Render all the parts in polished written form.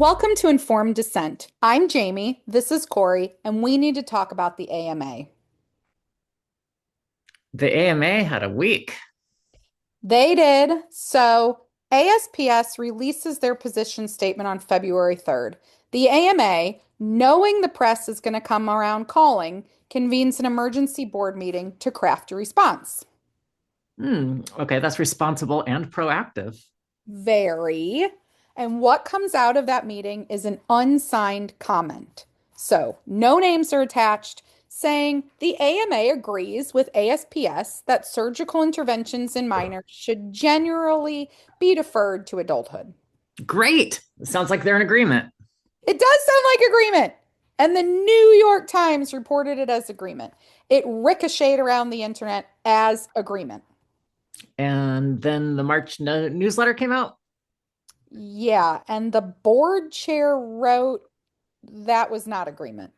Welcome to Informed Dissent. I'm Jamie, this is Cori, and we need to talk about the AMA. The AMA had a week. They did. So, ASPS releases their position statement on February 3rd. The AMA, knowing the press is going to come around calling, convenes an emergency board meeting to craft a response. Okay, that's responsible and proactive. Very. And what comes out of that meeting is an unsigned comment. So, no names are attached, saying the AMA agrees with ASPS that surgical interventions in minors should generally be deferred to adulthood. Great. Sounds like they're in agreement. It does sound like agreement. And the New York Times reported it as agreement. It ricocheted around the internet as agreement. And then the March newsletter came out. Yeah, and the board chair wrote that was not agreement.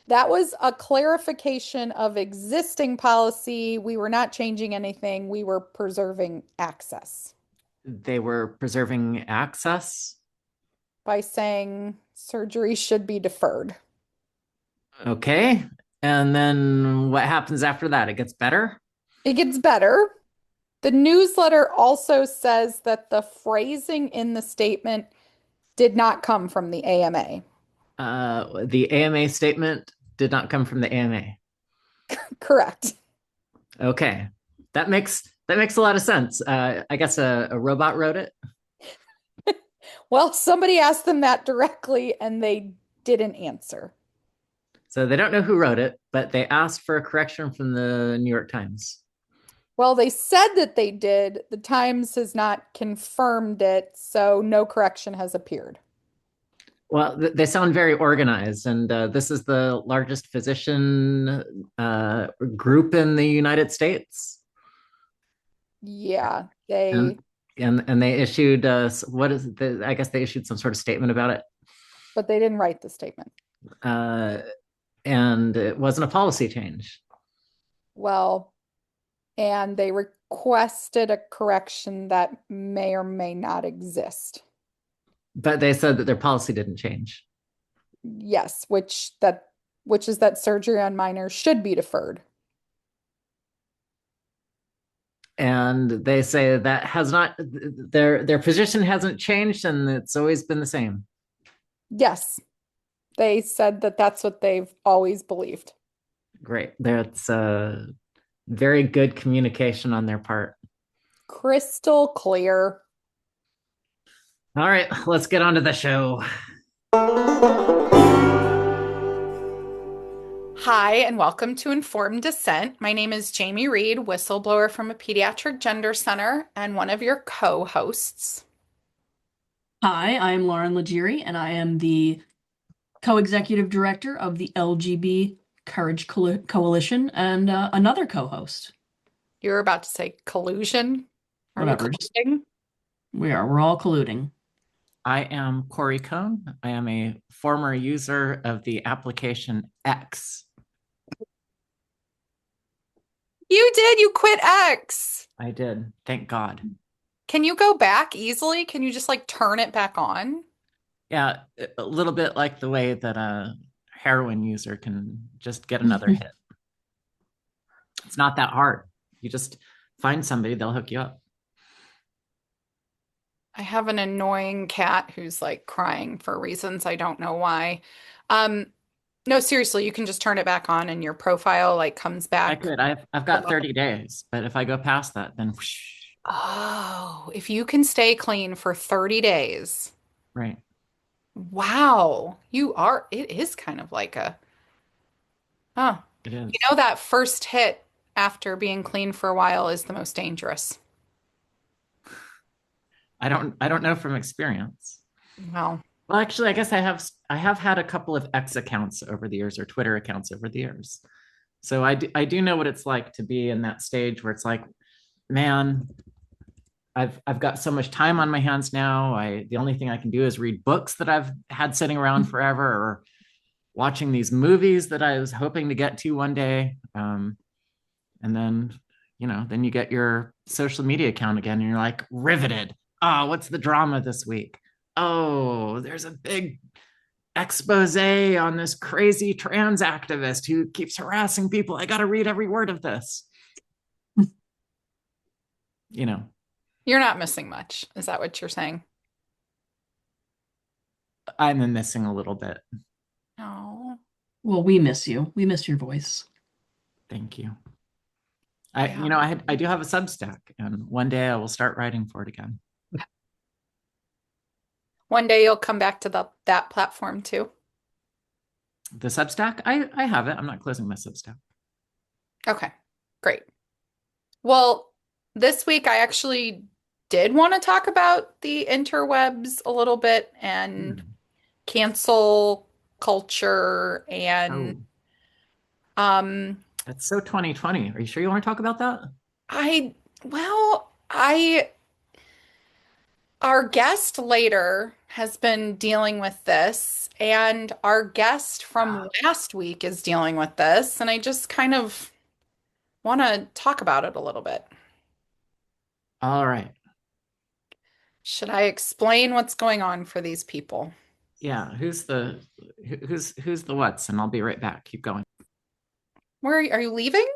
That was a clarification of existing policy. We were not changing anything. We were preserving access They were preserving access. by saying surgery should be deferred. Okay. And then what happens after that? It gets better. It gets better. The newsletter also says that the phrasing in the statement did not come from the AMA. The AMA statement did not come from the AMA. Correct. Okay. That makes a lot of sense. I guess a robot wrote it. Well, somebody asked them that directly and they didn't answer. So they don't know who wrote it, but they asked for a correction from the New York Times. Well, they said that they did. The Times has not confirmed it, so no correction has appeared. Well, they sound very organized, and this is the largest physician group in the United States. Yeah, And and they issued what is the, I guess they issued some sort of statement about it. but they didn't write the statement. Uh, and it wasn't a policy change. Well, and they requested a correction that may or may not exist. But they said that their policy didn't change. Yes, which is that surgery on minors should be deferred. And they say that has not their position hasn't changed, and it's always been the same. Yes, they said that that's what they've always believed. Great. That's very good communication on their part. Crystal clear. All right, let's get on to the show. Hi, and welcome to Informed Dissent. My name is Jamie Reed, whistleblower from a pediatric gender center, and one of your co-hosts. Hi, I'm Lauren Leggieri, and I am the co-executive director of the LGB Courage Coalition and another co-host. You were about to say collusion. Are we Whatever. colluding? We're all colluding. I am Cori Cohn. I am a former user of the application X. You did. You quit X. I did. Thank God. Can you go back easily? Can you just like turn it back on? Yeah, a little bit like the way that a heroin user can just get another hit. It's not that hard. You just find somebody, they'll hook you up. I have an annoying cat who's like crying for reasons I don't know why. Um, no, seriously, you can just turn it back on and your profile like comes I back. could. I've got 30 days, but if I go past that, then whoosh, Oh, if you can stay clean for 30 days. right. Wow. It is kind of like huh. It is. You know that first hit after being clean for a while is the most dangerous. I don't know from experience. Well, Well, actually, I guess I have had a couple of X accounts over the years or Twitter accounts over the years. So I do know what it's like to be in that stage where it's like, man, I've got so much time on my hands now. The only thing I can do is read books that I've had sitting around forever, or watching these movies that I was hoping to get to one day. And then, then you get your social media account again and you're like riveted. Oh, what's the drama this week? oh, there's a big expose on this crazy trans activist who keeps harassing people. I got to read every word of this. You know, You're not missing much. Is that what you're saying? I'm missing a little bit. Oh, Well, we miss you. We miss your voice. Thank you. yeah. I do have a Substack, and one day I will start writing for it again. One day you'll come back to that platform too. The Substack, I have it. I'm not closing my Substack. Okay, great. Well, this week I actually did want to talk about the interwebs a little bit and cancel culture and Oh, um that's so 2020. Are you sure you want to talk about that? I well, I our guest later has been dealing with this and our guest from last week is dealing with this and I just kind of want to talk about it a little bit. All right. Should I explain what's going on for these people? Yeah, who's the what's, and I'll be right back. Keep going. Where are you leaving?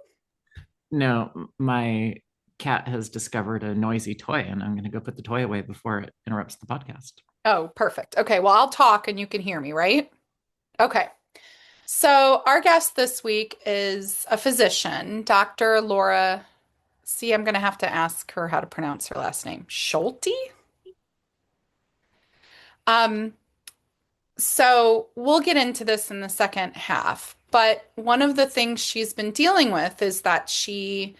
No, my cat has discovered a noisy toy, and I'm going to go put the toy away before it interrupts the podcast. Oh, perfect. Okay, well, I'll talk and you can hear me, right? Okay. So, our guest this week is a physician, Dr. Laura. See, I'm going to have to ask her how to pronounce her last name. Schulte? Um, so we'll get into this in the second half, but one of the things she's been dealing with is that she,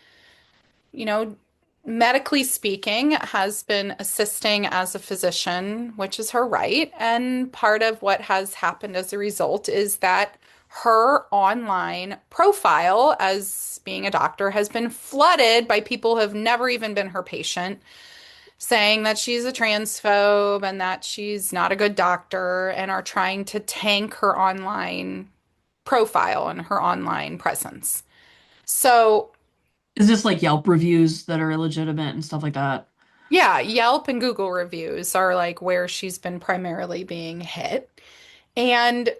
you know, medically speaking, has been assisting as a physician, which is her right. And part of what has happened as a result is that her online profile as being a doctor has been flooded by people who have never even been her patient, saying that she's a transphobe and that she's not a good doctor and are trying to tank her online profile and her online presence. So Is this like Yelp reviews that are illegitimate and stuff like that? yeah, Yelp and Google reviews are like where she's been primarily being hit. And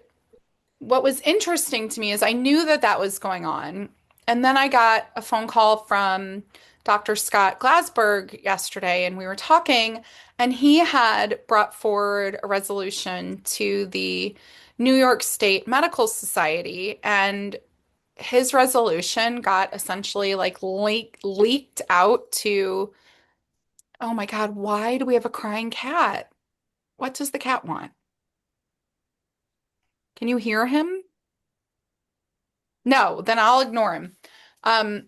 what was interesting to me is I knew that that was going on. And then I got a phone call from Dr. Scott Glasberg yesterday, and we were talking, and he had brought forward a resolution to the New York State Medical Society, and his resolution got essentially like leaked out to, oh my God, why do we have a crying cat? What does the cat want? Can you hear him? No, then I'll ignore him. Um,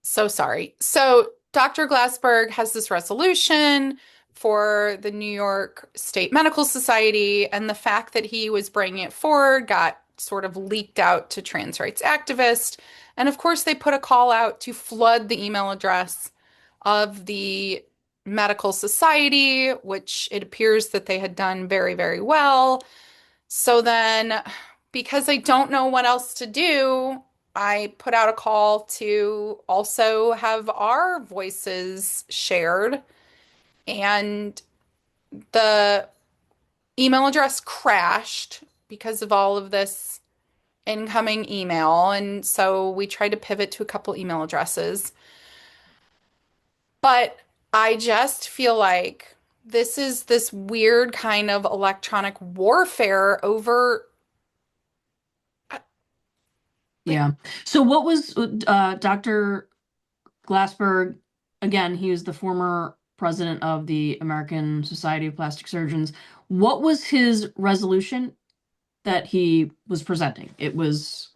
so sorry. So Dr. Glassberg has this resolution for the New York State Medical Society, and the fact that he was bringing it forward got sort of leaked out to trans rights activists. And of course, they put a call out to flood the email address of the medical society, which it appears that they had done very, very well. So then, because I don't know what else to do, I put out a call to also have our voices shared. And the email address crashed because of all of this incoming email. And so we tried to pivot to a couple email addresses. But I just feel like this is this weird kind of electronic warfare over like Yeah. So what was Dr. Glassberg, again, he was the former president of the American Society of Plastic Surgeons. What was his resolution that he was presenting? It was,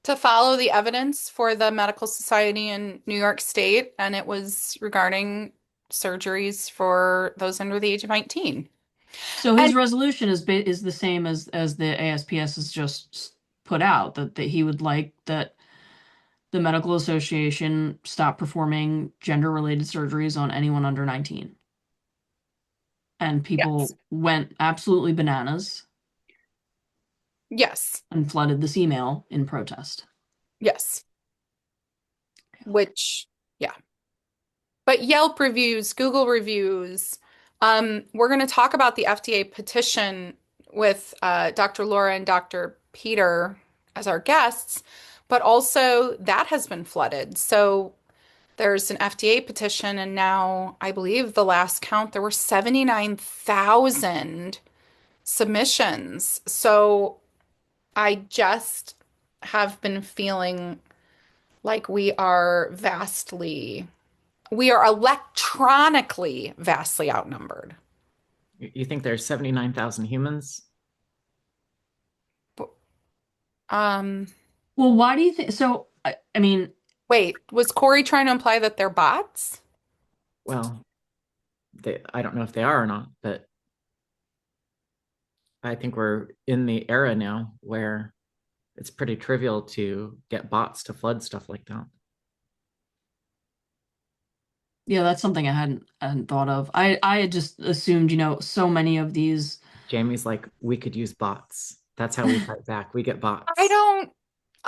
to follow the evidence for the medical society in New York State, and it was regarding surgeries for those under the age of 19. so And his resolution is the same as the ASPS has just put out, that he would like that the medical association stop performing gender-related surgeries on anyone under 19. And yes, people went absolutely bananas yes, and flooded this email in protest. yes, which, yeah. But Yelp reviews, Google reviews, We're going to talk about the FDA petition with Dr. Laura and Dr. Peter as our guests, but also that has been flooded. So there's an FDA petition, and now I believe the last count, there were 79,000 submissions. So I just have been feeling like we are electronically vastly outnumbered. You think there's 79,000 humans? Um, Well, why do you think so? I mean, Wait, was Cori trying to imply that they're bots? Well, I don't know if they are or not, but I think we're in the era now where it's pretty trivial to get bots to flood stuff like that. yeah, that's something I hadn't thought of. I had just assumed, so many of these. Jamie's like, we could use bots. That's how we fight back. We get bots.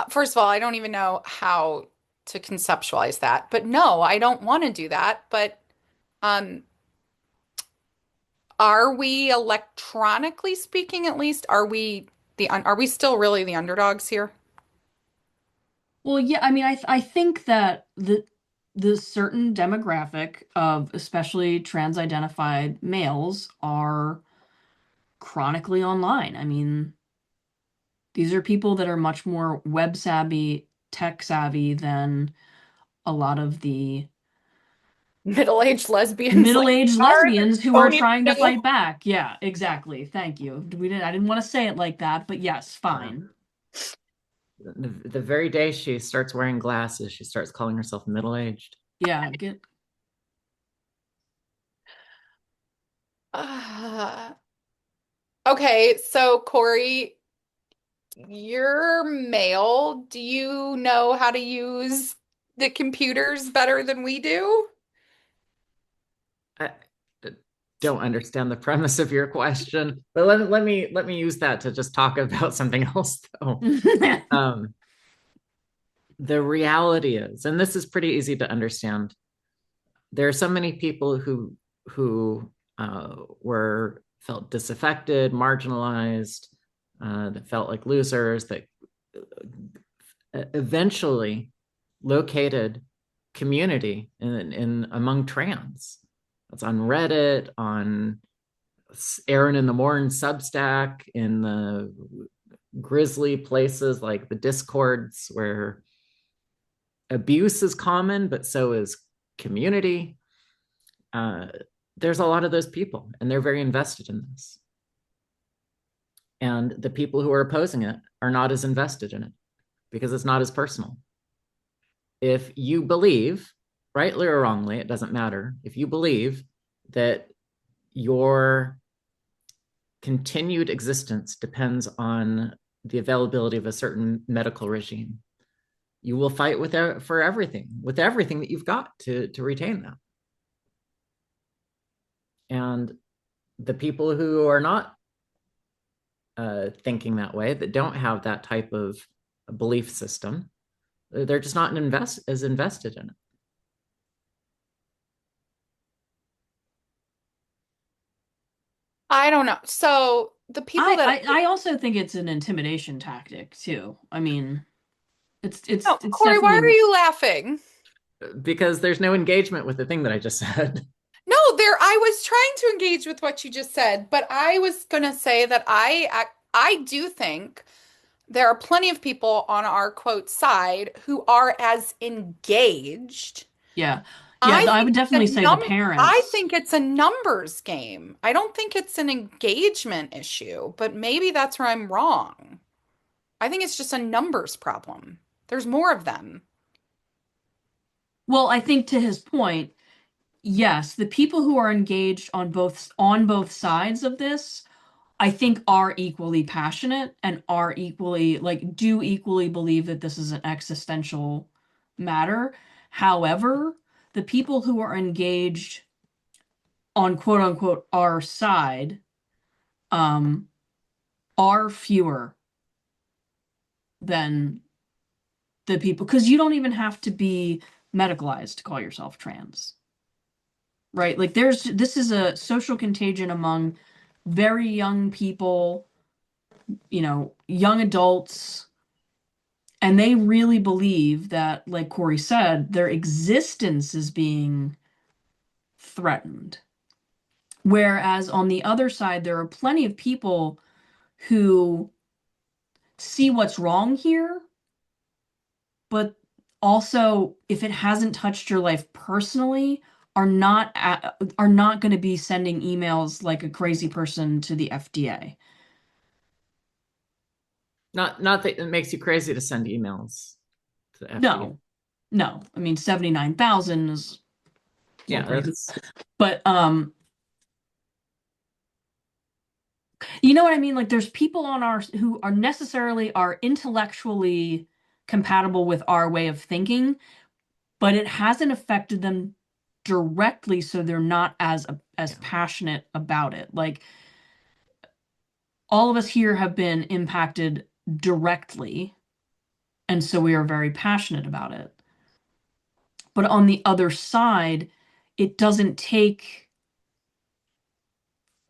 First of all, I don't even know how to conceptualize that. But no, I don't want to do that. But um, are we electronically speaking, at least, are we still really the underdogs here? Well, yeah, I mean, I think that the certain demographic of especially trans-identified males are chronically online. I mean, these are people that are much more web savvy, tech savvy than a lot of the Middle-aged lesbians like middle-aged ours lesbians who are don't even trying to know. fight back. Yeah, exactly. Thank you. I didn't want to say it like that, but yes, fine. The very day she starts wearing glasses, she starts calling herself middle-aged. Yeah, Okay, so Cori, you're male. Do you know how to use the computers better than we do? I don't understand the premise of your question, but let me use that to just talk about something else though. Um, the reality is, and this is pretty easy to understand, there are so many people who were felt disaffected, marginalized, that felt like losers, that eventually located community in among trans. It's on Reddit, on Aaron in the Morn Substack, in the grisly places like the Discords where abuse is common, but so is community. There's a lot of those people, and they're very invested in this. And the people who are opposing it are not as invested in it because it's not as personal. If you believe, rightly or wrongly, it doesn't matter, if you believe that your continued existence depends on the availability of a certain medical regime, you will fight for everything, with everything that you've got to retain that. And the people who are not thinking that way, that don't have that type of belief system, they're just not as invested in it. I don't know. So the people that I also think it's an intimidation tactic too. I mean, no, it's Cori, why are definitely. you laughing? Because there's no engagement with the thing that I just said. No, I was trying to engage with what you just said, but I was gonna say that I do think there are plenty of people on our quote side who are as engaged. Yeah. Yeah, I I think would definitely say the I parents. think it's a numbers game. I don't think it's an engagement issue, but maybe that's where I'm wrong. I think it's just a numbers problem. There's more of them. Well, I think to his point, yes, the people who are engaged on both sides of this, I think are equally passionate and are equally like do equally believe that this is an existential matter. However, the people who are engaged on quote unquote our side um are fewer than the people because you don't even have to be medicalized to call yourself trans. right? Like this is a social contagion among very young people, young adults, and they really believe that, like Cori said, their existence is being threatened. Whereas on the other side, there are plenty of people who see what's wrong here, but also, if it hasn't touched your life personally, are not going to be sending emails like a crazy person to the FDA. Not that it makes you crazy to send emails to the FDA. No. I mean, 79,000 is Yeah, crazy. But you know what I mean? Like, there's people on our who are necessarily are intellectually compatible with our way of thinking, but it hasn't affected them directly, so they're not as passionate about it. Like, all of us here have been impacted directly, and so we are very passionate about it. But on the other side, it doesn't take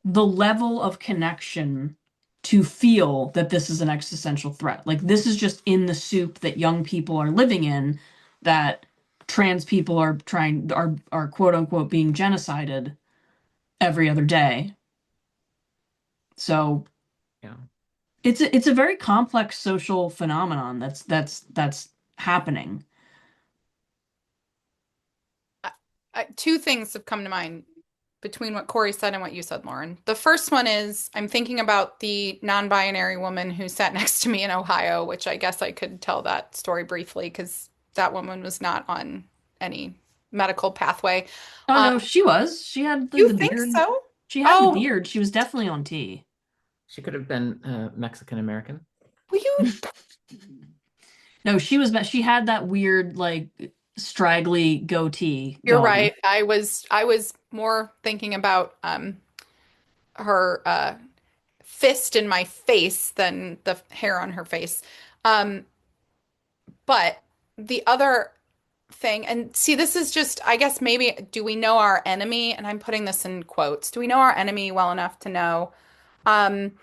the level of connection to feel that this is an existential threat. Like, this is just in the soup that young people are living in, that trans people are quote unquote being genocided every other day. So yeah, it's a very complex social phenomenon that's happening. Two things have come to mind between what Cori said and what you said, Lauren. The first one is I'm thinking about the non-binary woman who sat next to me in Ohio, which I guess I could tell that story briefly because that woman was not on any medical pathway. Oh no, she was. She had You the think beard. so? She had the Oh, beard. She was definitely on T. she could have been Mexican American. will you? No, she had that weird, like, straggly goatee You're going. right. I was more thinking about her fist in my face than the hair on her face. Um, but the other thing, and see, this is just, I guess maybe, do we know our enemy? And I'm putting this in quotes. Do we know our enemy well enough to know? Um,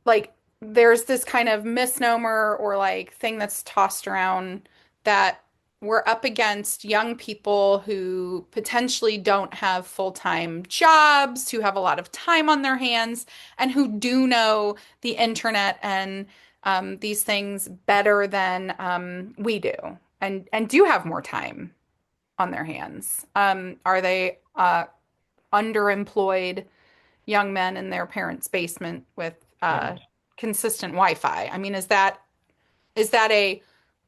like, there's this kind of misnomer or like thing that's tossed around that we're up against young people who potentially don't have full-time jobs, who have a lot of time on their hands, and who do know the internet and these things better than we do, and do have more time on their hands. Are they underemployed young men in their parents' basement with Yeah. consistent Wi-Fi? I mean, is that a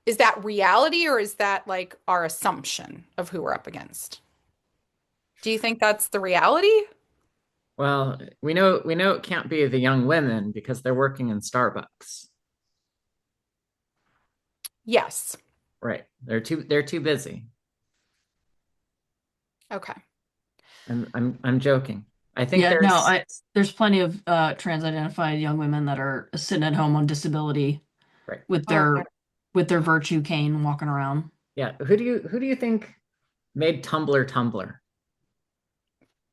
is that reality or is that like our assumption of who we're up against? Do you think that's the reality? Well, we know it can't be the young women because they're working in Starbucks. Yes. Right. They're too busy. Okay. I'm joking. I think Yeah, no, there's there's plenty of trans-identified young women that are sitting at home on disability right. with Oh, their virtue cane walking around. Yeah. Who do you think made Tumblr?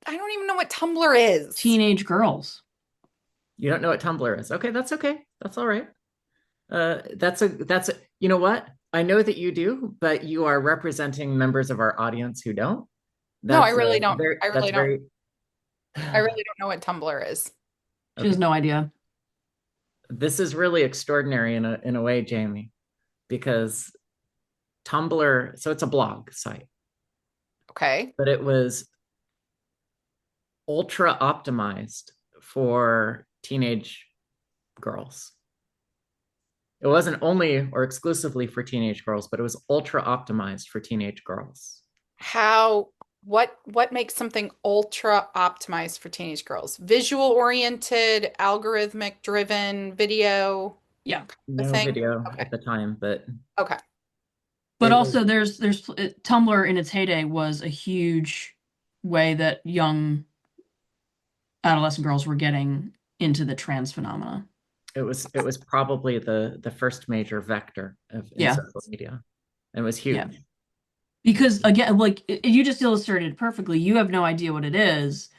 I don't even know what Tumblr is. Teenage girls. You don't know what Tumblr is. Okay, that's okay. That's all right. That's a you know what? I know that you do, but you are representing members of our audience who don't. No, I That's really don't. very I that's really don't. very I really don't know what Tumblr is. She has okay. no idea. This is really extraordinary in a way, Jamie, because Tumblr, so it's a blog site, Okay. but it was ultra optimized for teenage girls. It wasn't only or exclusively for teenage girls, but it was ultra optimized for teenage girls. How what makes something ultra optimized for teenage girls? Visual oriented, algorithmic driven video, Yeah. the No thing? video Okay. at the time, but But it was also there's Tumblr in its heyday was a huge way that young adolescent girls were getting into the trans phenomena. it was probably the first major vector in Yeah. social media. It was Yeah. huge. Because again, like you just illustrated perfectly, you have no idea what it is,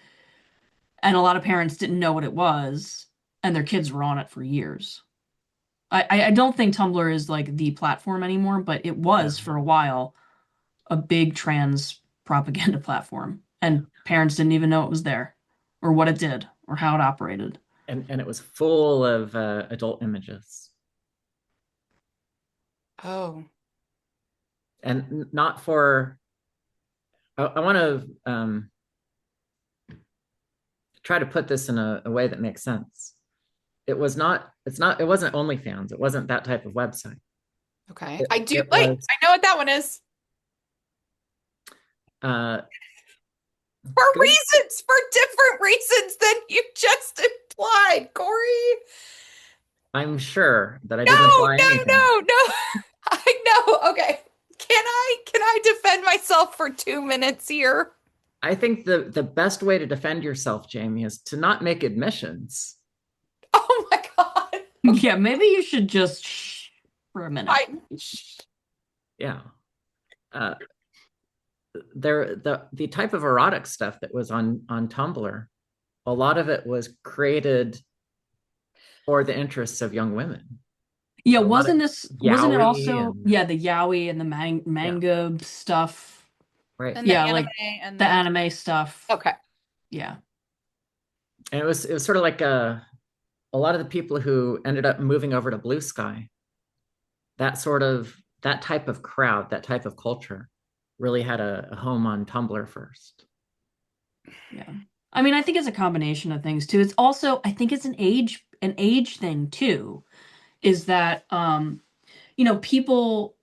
and a lot of parents didn't know what it was, and their kids were on it for years. I don't think Tumblr is like the platform anymore, but it Yeah. was for a while a big trans propaganda platform, and parents didn't even know it was there, or what it did, or how it operated. And it was full of adult images. Oh, And not for, I want to try to put this in a way that makes sense. It wasn't OnlyFans. It wasn't that type of website. okay. It, I do it like, was I know what that one is. uh, For good. reasons, for different reasons than you just implied, Cori. I'm sure that I No, didn't imply no, anything. no, no. I know. Okay. Can I defend myself for 2 minutes here? I think the best way to defend yourself, Jamie, is to not make admissions. Oh my God. Yeah, maybe you should just shh for a minute. I Yeah. Uh, the type of erotic stuff that was on Tumblr, a lot of it was created for the interests of young women. Yeah, A lot of wasn't it yaoi also, and yeah, the yaoi and the yeah, manga stuff? right. and the Yeah, anime like and the the anime stuff. okay. Yeah. And it was sort of like a lot of the people who ended up moving over to Blue Sky, that type of crowd, that type of culture, really had a home on Tumblr first. Yeah. I mean, I think it's a combination of things too. It's also, I think it's an age thing too, is that people,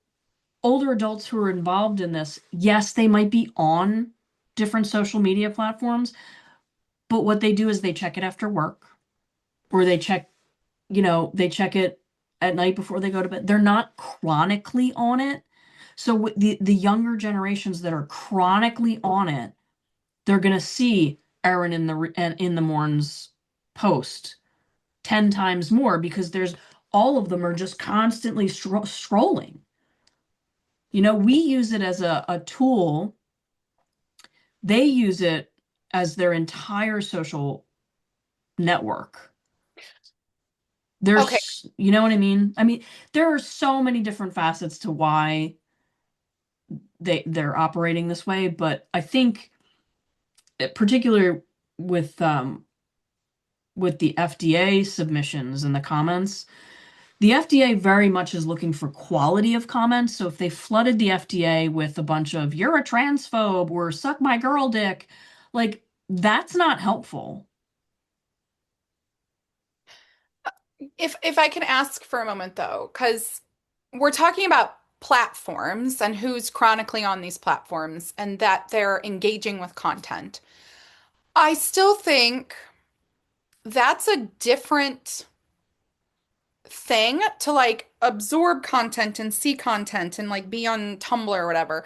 older adults who are involved in this, yes, they might be on different social media platforms, but what they do is they check it after work, or they check it at night before they go to bed. They're not chronically on it. So with the younger generations that are chronically on it, they're gonna see Aaron in the morning's post 10 times more, because there's all of them are just constantly scrolling. We use it as a tool. They use it as their entire social network. Okay. You know what I mean? I mean, there are so many different facets to why they're operating this way, but I think, particularly with the FDA submissions and the comments, the FDA very much is looking for quality of comments. So if they flooded the FDA with a bunch of "you're a transphobe" or "suck my girl dick," like that's not helpful. If I can ask for a moment though, because we're talking about platforms and who's chronically on these platforms and that they're engaging with content. I still think that's a different thing to like absorb content and see content and like be on Tumblr or whatever.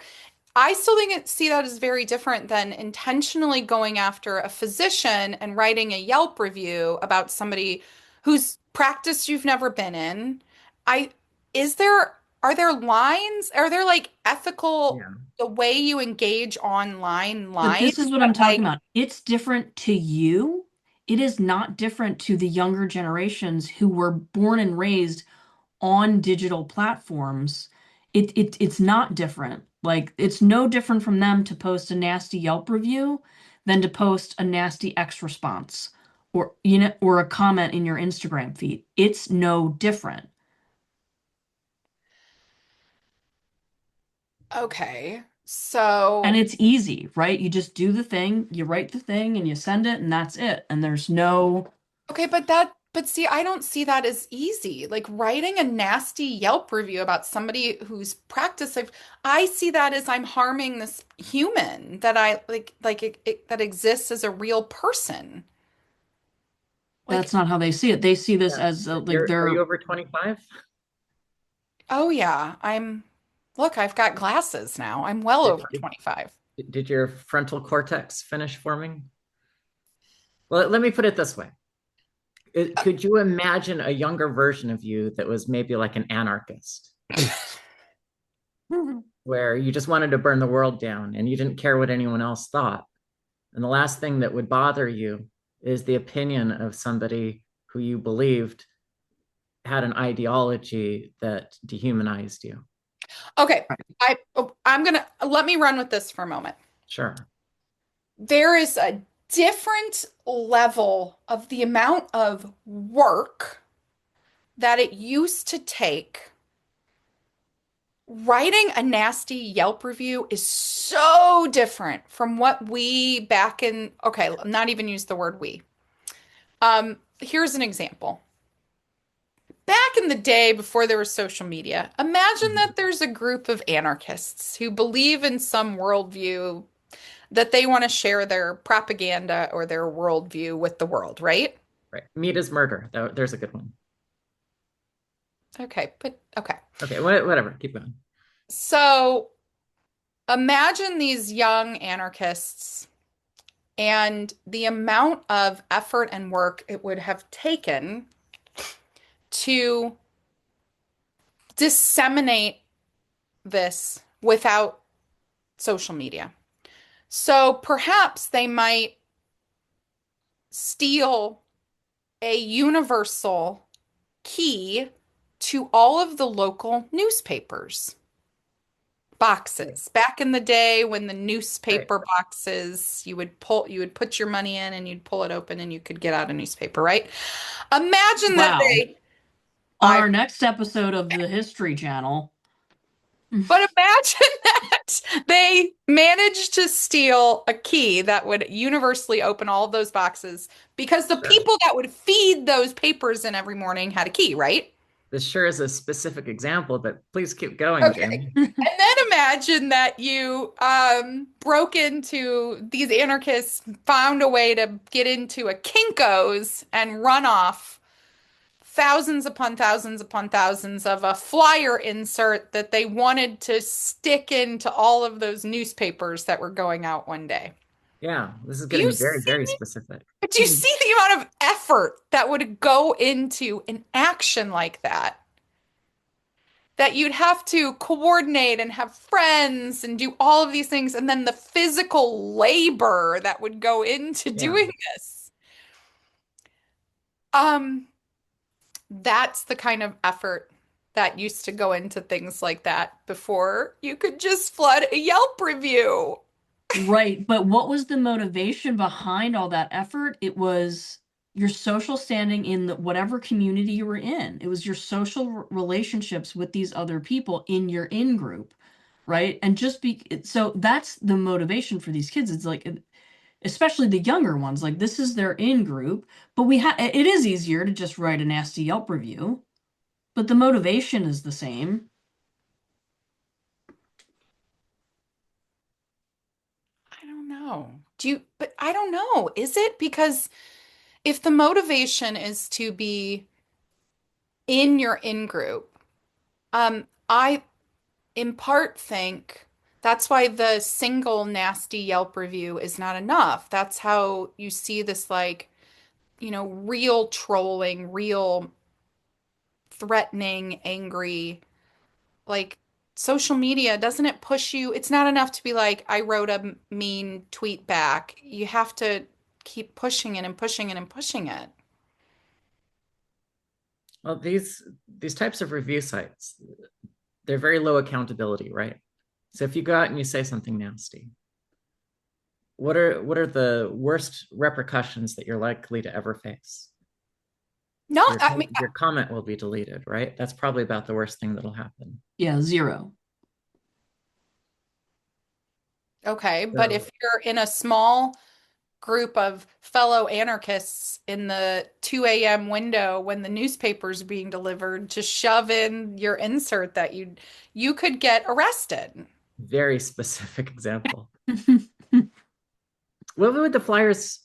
I still see that as very different than intentionally going after a physician and writing a Yelp review about somebody whose practice you've never been in. I is there are there lines? Are there like ethical Yeah. the way you engage online But lines this is what that I'm talking like about. It's different to you. It is not different to the younger generations who were born and raised on digital platforms. It's not different. Like it's no different from them to post a nasty Yelp review than to post a nasty X response, or a comment in your Instagram feed. It's no different. okay. And So it's easy, right? You just do the thing, you write the thing and you send it, and that's it. And there's no okay, but see, I don't see that as easy. Like writing a nasty Yelp review about somebody whose practice I see that as I'm harming this human that I that exists as a real person. That's Like, not how they see it. They see this Yeah. as like Are you they're over 25? oh yeah, look, I've got glasses now. I'm well Did, over did, 25. did your frontal cortex finish forming? Well, let me put it this way. Could you imagine a younger version of you that was maybe like an anarchist? where you just wanted to burn the world down and you didn't care what anyone else thought. And the last thing that would bother you is the opinion of somebody who you believed had an ideology that dehumanized you. Okay, I'm gonna let me run with this for a moment. Sure. There is a different level of the amount of work that it used to take. Writing a nasty Yelp review is so different from what we back in, okay, not even use the word we. Here's an example. Back in the day before there was social media, imagine that there's a group of anarchists who believe in some worldview that they want to share their propaganda or their worldview with the world, right? Right. Meat is murder. There's a good one. Okay, but okay. Okay, whatever. Keep going. So imagine these young anarchists and the amount of effort and work it would have taken to disseminate this without social media. So perhaps they might steal a universal key to all of the local newspapers boxes. Back in the day when the newspaper boxes, you would put your money in and you'd pull it open and you could get out a newspaper, right? Imagine that Wow. they On our next episode of the History Channel. But imagine that they managed to steal a key that would universally open all of those boxes because the people that would feed those papers in every morning had a key, right? This sure is a specific example, but please keep going, Okay. Jamie. And then imagine that you broke into these anarchists, found a way to get into a Kinko's and run off thousands upon thousands upon thousands of a flyer insert that they wanted to stick into all of those newspapers that were going out one day. Yeah, this is Do you getting very, see, very specific. do you see the amount of effort that would go into an action like that? That you'd have to coordinate and have friends and do all of these things, and then the physical labor that would go into doing this. That's the kind of effort that used to go into things like that before you could just flood a Yelp review. Right, but what was the motivation behind all that effort? It was your social standing in whatever community you were in. It was your social relationships with these other people in your in group, right? And so that's the motivation for these kids. It's like, especially the younger ones, like this is their in group, but it is easier to just write a nasty Yelp review, but the motivation is the same. I don't know. But I don't know. Is it? Because if the motivation is to be in your in group, I in part think that's why the single nasty Yelp review is not enough. That's how you see this like, real trolling, real threatening, angry, like social media, doesn't it push you? It's not enough to be like, I wrote a mean tweet back. You have to keep pushing it and pushing it and pushing it. Well, these types of review sites, they're very low accountability, right? So if you go out and you say something nasty, what are the worst repercussions that you're likely to ever face? No, I mean, Your comment will be deleted, right? That's probably about the worst thing that'll happen. Yeah, 0. okay, but if you're in a small group of fellow anarchists in the 2 a.m. window when the newspaper's being delivered to shove in your insert that you could get arrested. Very specific example. What would the flyers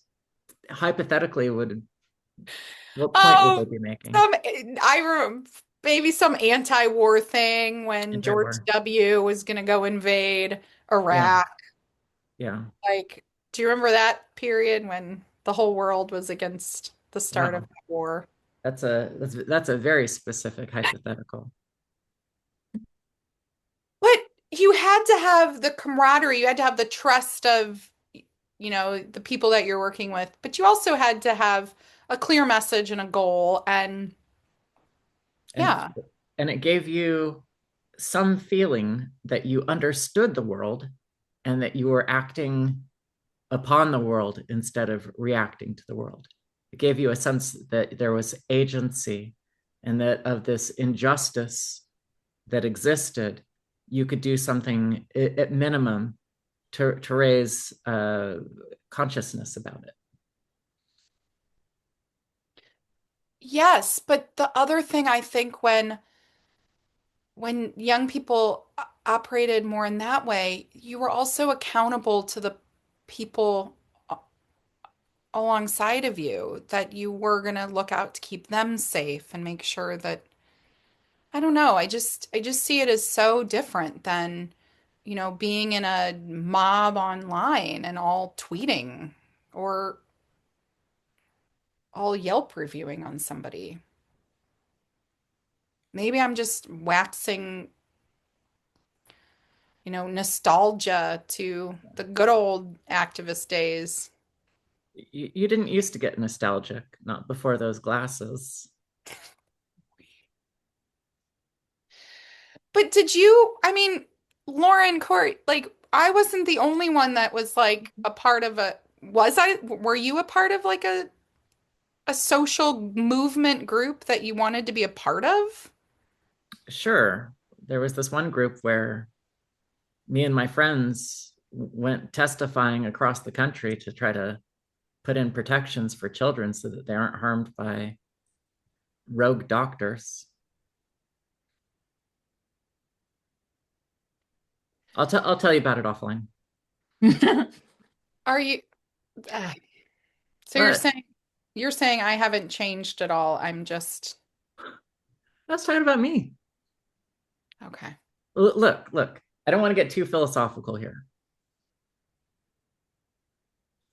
hypothetically what point would they be making? I remember maybe some anti-war thing when George W. was going to go invade Iraq. Yeah. Like, do you remember that period when the whole world was against the start of the war? That's a very specific hypothetical. But you had to have the camaraderie, you had to have the trust of, the people that you're working with, but you also had to have a clear message and a goal. And And yeah. and it gave you some feeling that you understood the world and that you were acting upon the world instead of reacting to the world. It gave you a sense that there was agency and that of this injustice that existed, you could do something at minimum to raise consciousness about it. Yes, but the other thing I think when young people operated more in that way, you were also accountable to the people alongside of you, that you were going to look out to keep them safe and make sure that, I don't know, I just see it as so different than, being in a mob online and all tweeting or all Yelp reviewing on somebody. Maybe I'm just waxing, nostalgia to the good old activist days. You didn't used to get nostalgic, not before those glasses. But did you, I mean, Lauren, Cori, like, I wasn't the only one that was like a part of were you a part of like a social movement group that you wanted to be a part of? Sure, there was this one group where me and my friends went testifying across the country to try to put in protections for children so that they aren't harmed by rogue doctors. I'll tell you about it offline. Are you, uh, so you're But saying I haven't changed at all. I'm just, let's talk about me. okay. Look. I don't want to get too philosophical here.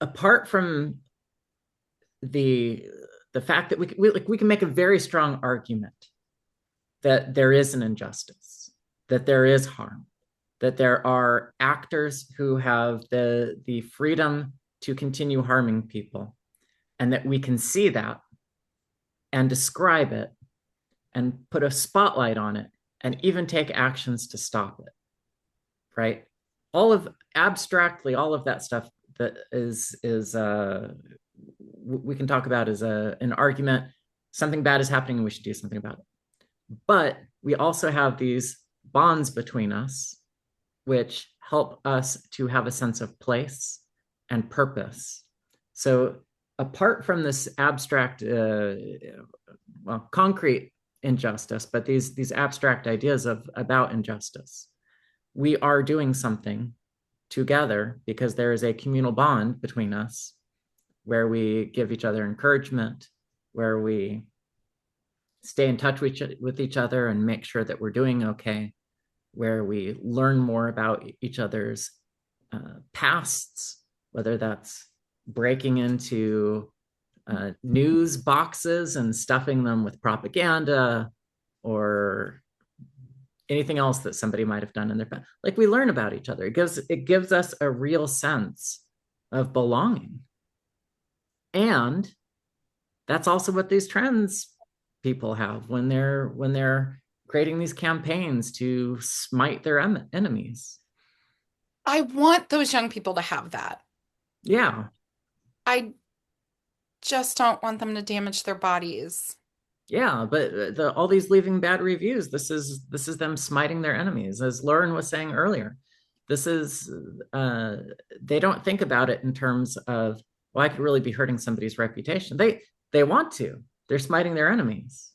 Apart from the the fact that we can make a very strong argument that there is an injustice, that there is harm, that there are actors who have the freedom to continue harming people, and that we can see that and describe it and put a spotlight on it and even take actions to stop it, right? All of abstractly, all of that stuff that is we can talk about as an argument. Something bad is happening and we should do something about it. But we also have these bonds between us which help us to have a sense of place and purpose. So apart from this abstract, concrete injustice, but these abstract ideas about injustice, we are doing something together because there is a communal bond between us where we give each other encouragement, where we stay in touch with each other and make sure that we're doing okay, where we learn more about each other's pasts, whether that's breaking into news boxes and stuffing them with propaganda or anything else that somebody might have done in their past. Like, we learn about each other. It gives us a real sense of belonging. And that's also what these trans people have when they're creating these campaigns to smite their enemies. I want those young people to have that. Yeah. I just don't want them to damage their bodies. Yeah, but all these leaving bad reviews, this is them smiting their enemies, as Lauren was saying earlier. This is they don't think about it in terms of, well, I could really be hurting somebody's reputation. They want to. They're smiting their enemies.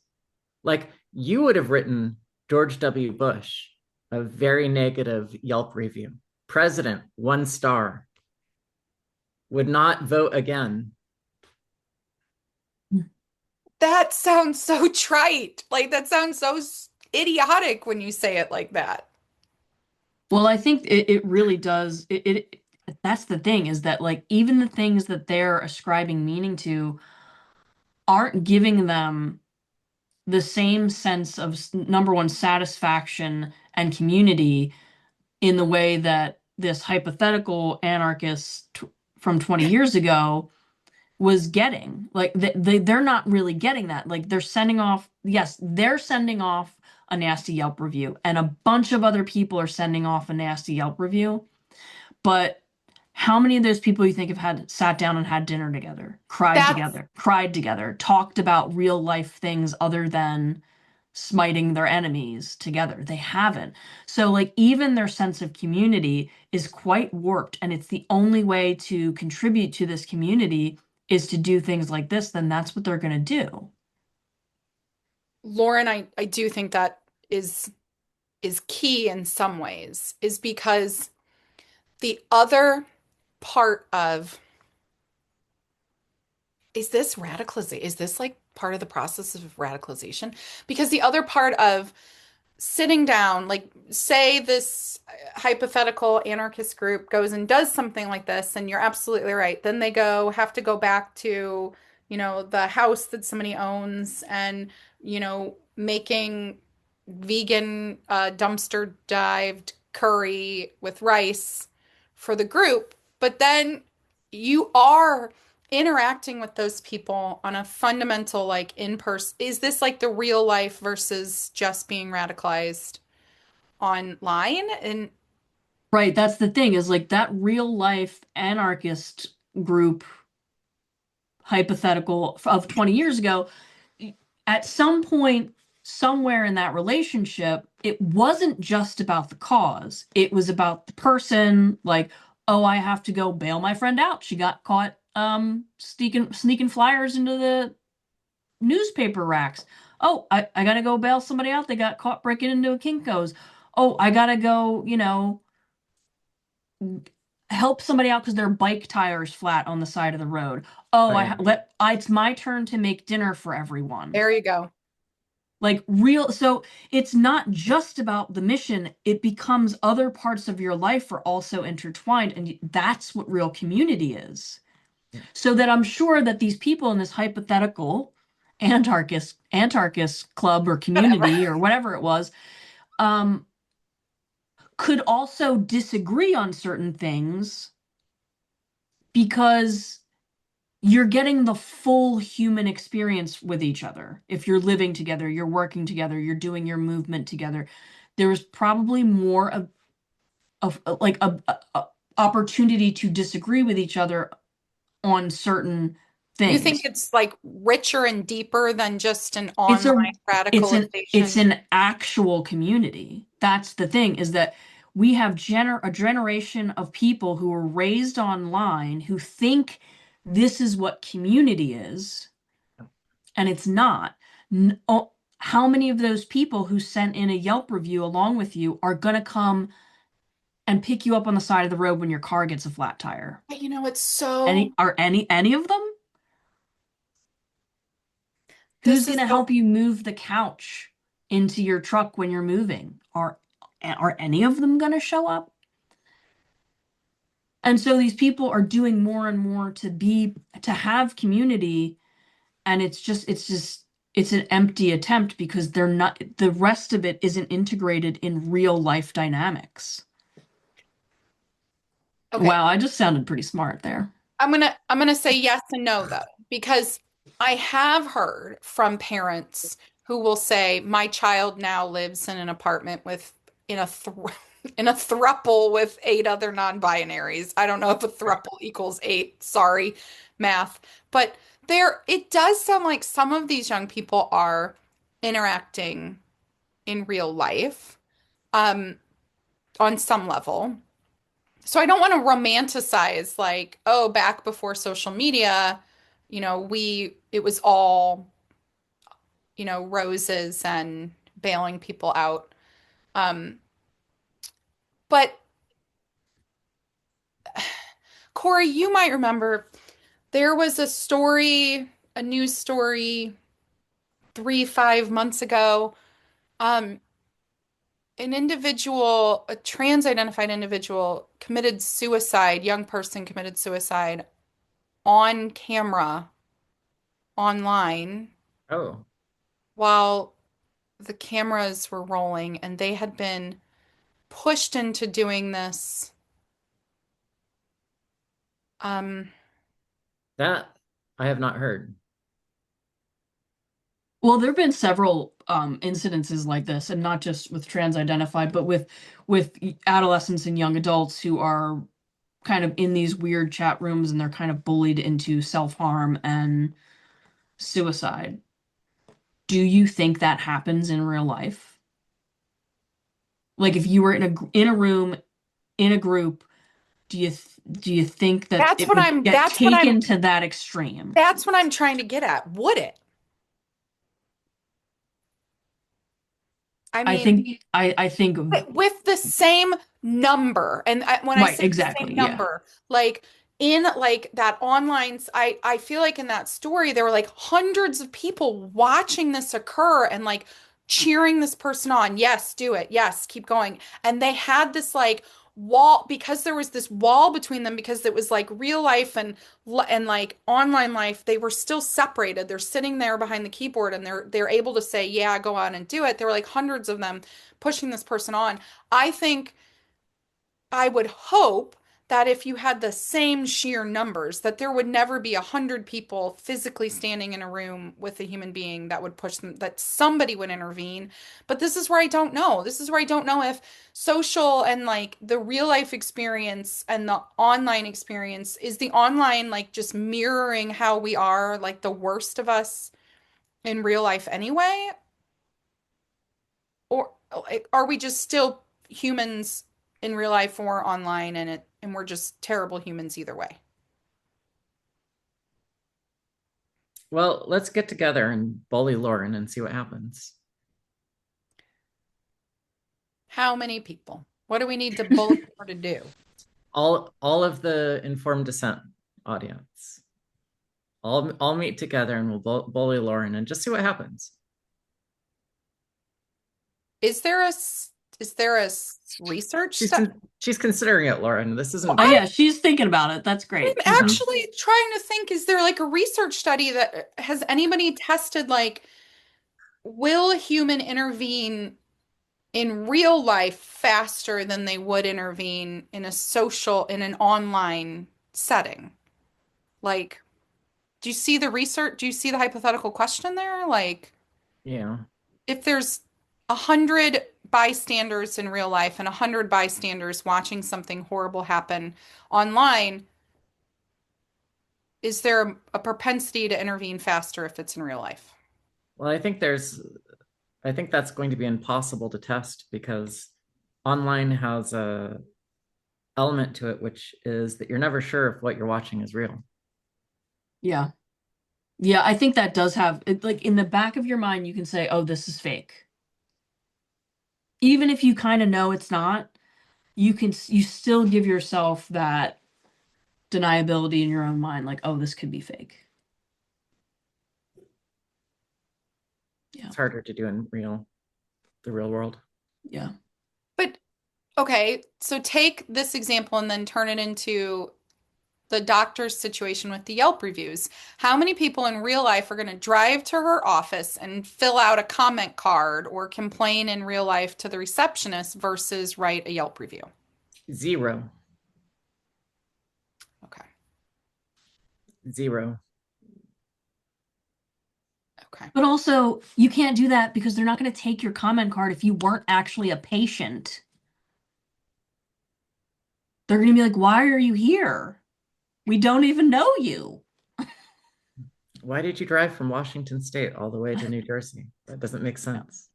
Like, you would have written George W. Bush a very negative Yelp review. President, 1 star. Would not vote again. That sounds so trite. Like, that sounds so idiotic when you say it like that. Well, I think it really does. That's the thing, is that like even the things that they're ascribing meaning to aren't giving them the same sense of number one, satisfaction and community in the way that this hypothetical anarchist from 20 years ago was getting. Like they're not really getting that. Like they're sending off, yes, they're sending off a nasty Yelp review, and a bunch of other people are sending off a nasty Yelp review. But how many of those people you think have had sat down and had dinner together, That's cried together, talked about real life things other than smiting their enemies together? They haven't. So like even their sense of community is quite warped, and it's the only way to contribute to this community is to do things like this, then that's what they're going to do. Lauren, I do think that is key in some ways, is because the other part of is this radicalization? Is this like part of the process of radicalization? Because the other part of sitting down, like say this hypothetical anarchist group goes and does something like this, and you're absolutely right. Then they have to go back to, the house that somebody owns and, making vegan dumpster dived curry with rice for the group. But then you are interacting with those people on a fundamental, like in person. Is this like the real life versus just being radicalized online? And Right, that's the thing, is like that real life anarchist group hypothetical of 20 years ago, at some point, somewhere in that relationship, it wasn't just about the cause. It was about the person, like, oh, I have to go bail my friend out. She got caught sneaking flyers into the newspaper racks. Oh, I gotta go bail somebody out. They got caught breaking into a Kinko's. Oh, I gotta go, help somebody out because their bike tire's flat on the side of the road. Oh, Right. it's my turn to make dinner for everyone. there you go. Like real, so it's not just about the mission, it becomes other parts of your life are also intertwined, and that's what real community is. Yeah. So that I'm sure that these people in this hypothetical anarchist club or Whatever. community or whatever it was, um, could also disagree on certain things because you're getting the full human experience with each other. If you're living together, you're working together, you're doing your movement together, there's probably more of like a opportunity to disagree with each other on certain You think things. it's like richer and deeper than just an It's online a it's radicalization? an actual community. That's the thing, is that we have a generation of people who were raised online who think this is what community is, and it's not. How many of those people who sent in a Yelp review along with you are going to come and pick you up on the side of the road when your car gets a flat tire? It's so, Any of them? Who's this going is to so, help you move the couch into your truck when you're moving? Are any of them going to show up? And so these people are doing more and more to have community, and it's an empty attempt because they're not, the rest of it isn't integrated in real life dynamics. okay. Wow, I just sounded pretty smart there. I'm gonna say yes and no though, because I have heard from parents who will say, my child now lives in an apartment with in a th in a throuple with 8 other non-binaries. I don't know if a throuple equals 8. Sorry, math. But it does sound like some of these young people are interacting in real life, um, on some level. So I don't want to romanticize like, oh, back before social media, it was all, roses and bailing people out. Um, but Cori, you might remember there was a news story 5 months ago. Um, a trans identified individual committed suicide, young person committed suicide on camera online Oh, while the cameras were rolling, and they had been pushed into doing this. That I have not heard. Well, there have been several incidences like this, and not just with trans-identified, but with adolescents and young adults who are kind of in these weird chat rooms and they're kind of bullied into self-harm and suicide. Do you think that happens in real life? Like if you were in a room in a group, do you think that That's it what would I'm get that's what I'm taken to that extreme? that's what I'm trying to get at. Would it? I mean, I think with the same number, and when I right, say the same exactly, yeah. number, like in like that online, I feel like in that story there were like hundreds of people watching this occur and like cheering this person on. Yes, do it. Yes, keep going. And they had this like wall because there was this wall between them because it was like real life and like online life. They were still separated. They're sitting there behind the keyboard and they're able to say, "Yeah, go on and do it." There were like hundreds of them pushing this person on. I think I would hope that if you had the same sheer numbers, that there would never be 100 people physically standing in a room with a human being that would push them, that somebody would intervene. But this is where I don't know. This is where I don't know if social and like the real life experience and the online experience is the online like just mirroring how we are, like the worst of us in real life anyway? Or are we just still humans in real life or online and we're just terrible humans either way? Well, let's get together and bully Lauren and see what happens. How many people? What do we need to bully her to do? All of the informed dissent audience. All meet together and we'll bully Lauren and just see what happens. Is there a research study? She's considering it, Lauren. This isn't. Oh yeah, she's thinking about it. That's great. I'm actually trying to think, is there like a research study that has anybody tested like will a human intervene in real life faster than they would intervene in in an online setting? Like, do you see the research? Do you see the hypothetical question there? Like, Yeah. if there's 100 bystanders in real life and 100 bystanders watching something horrible happen online, is there a propensity to intervene faster if it's in real life? Well, I think that's going to be impossible to test because online has a element to it, which is that you're never sure if what you're watching is real. Yeah. Yeah, I think that does have it, like in the back of your mind, you can say, oh, this is fake. Even if you kind of know it's not, you still give yourself that deniability in your own mind, like, oh, this could be fake. Yeah. It's harder to do in the real world. Yeah. But okay, so take this example and then turn it into the doctor's situation with the Yelp reviews. How many people in real life are going to drive to her office and fill out a comment card or complain in real life to the receptionist versus write a Yelp review? 0. Okay. 0. Okay. But also, you can't do that because they're not going to take your comment card if you weren't actually a patient. They're going to be like, why are you here? We don't even know you. Why did you drive from Washington State all the way to New Jersey? That doesn't make sense.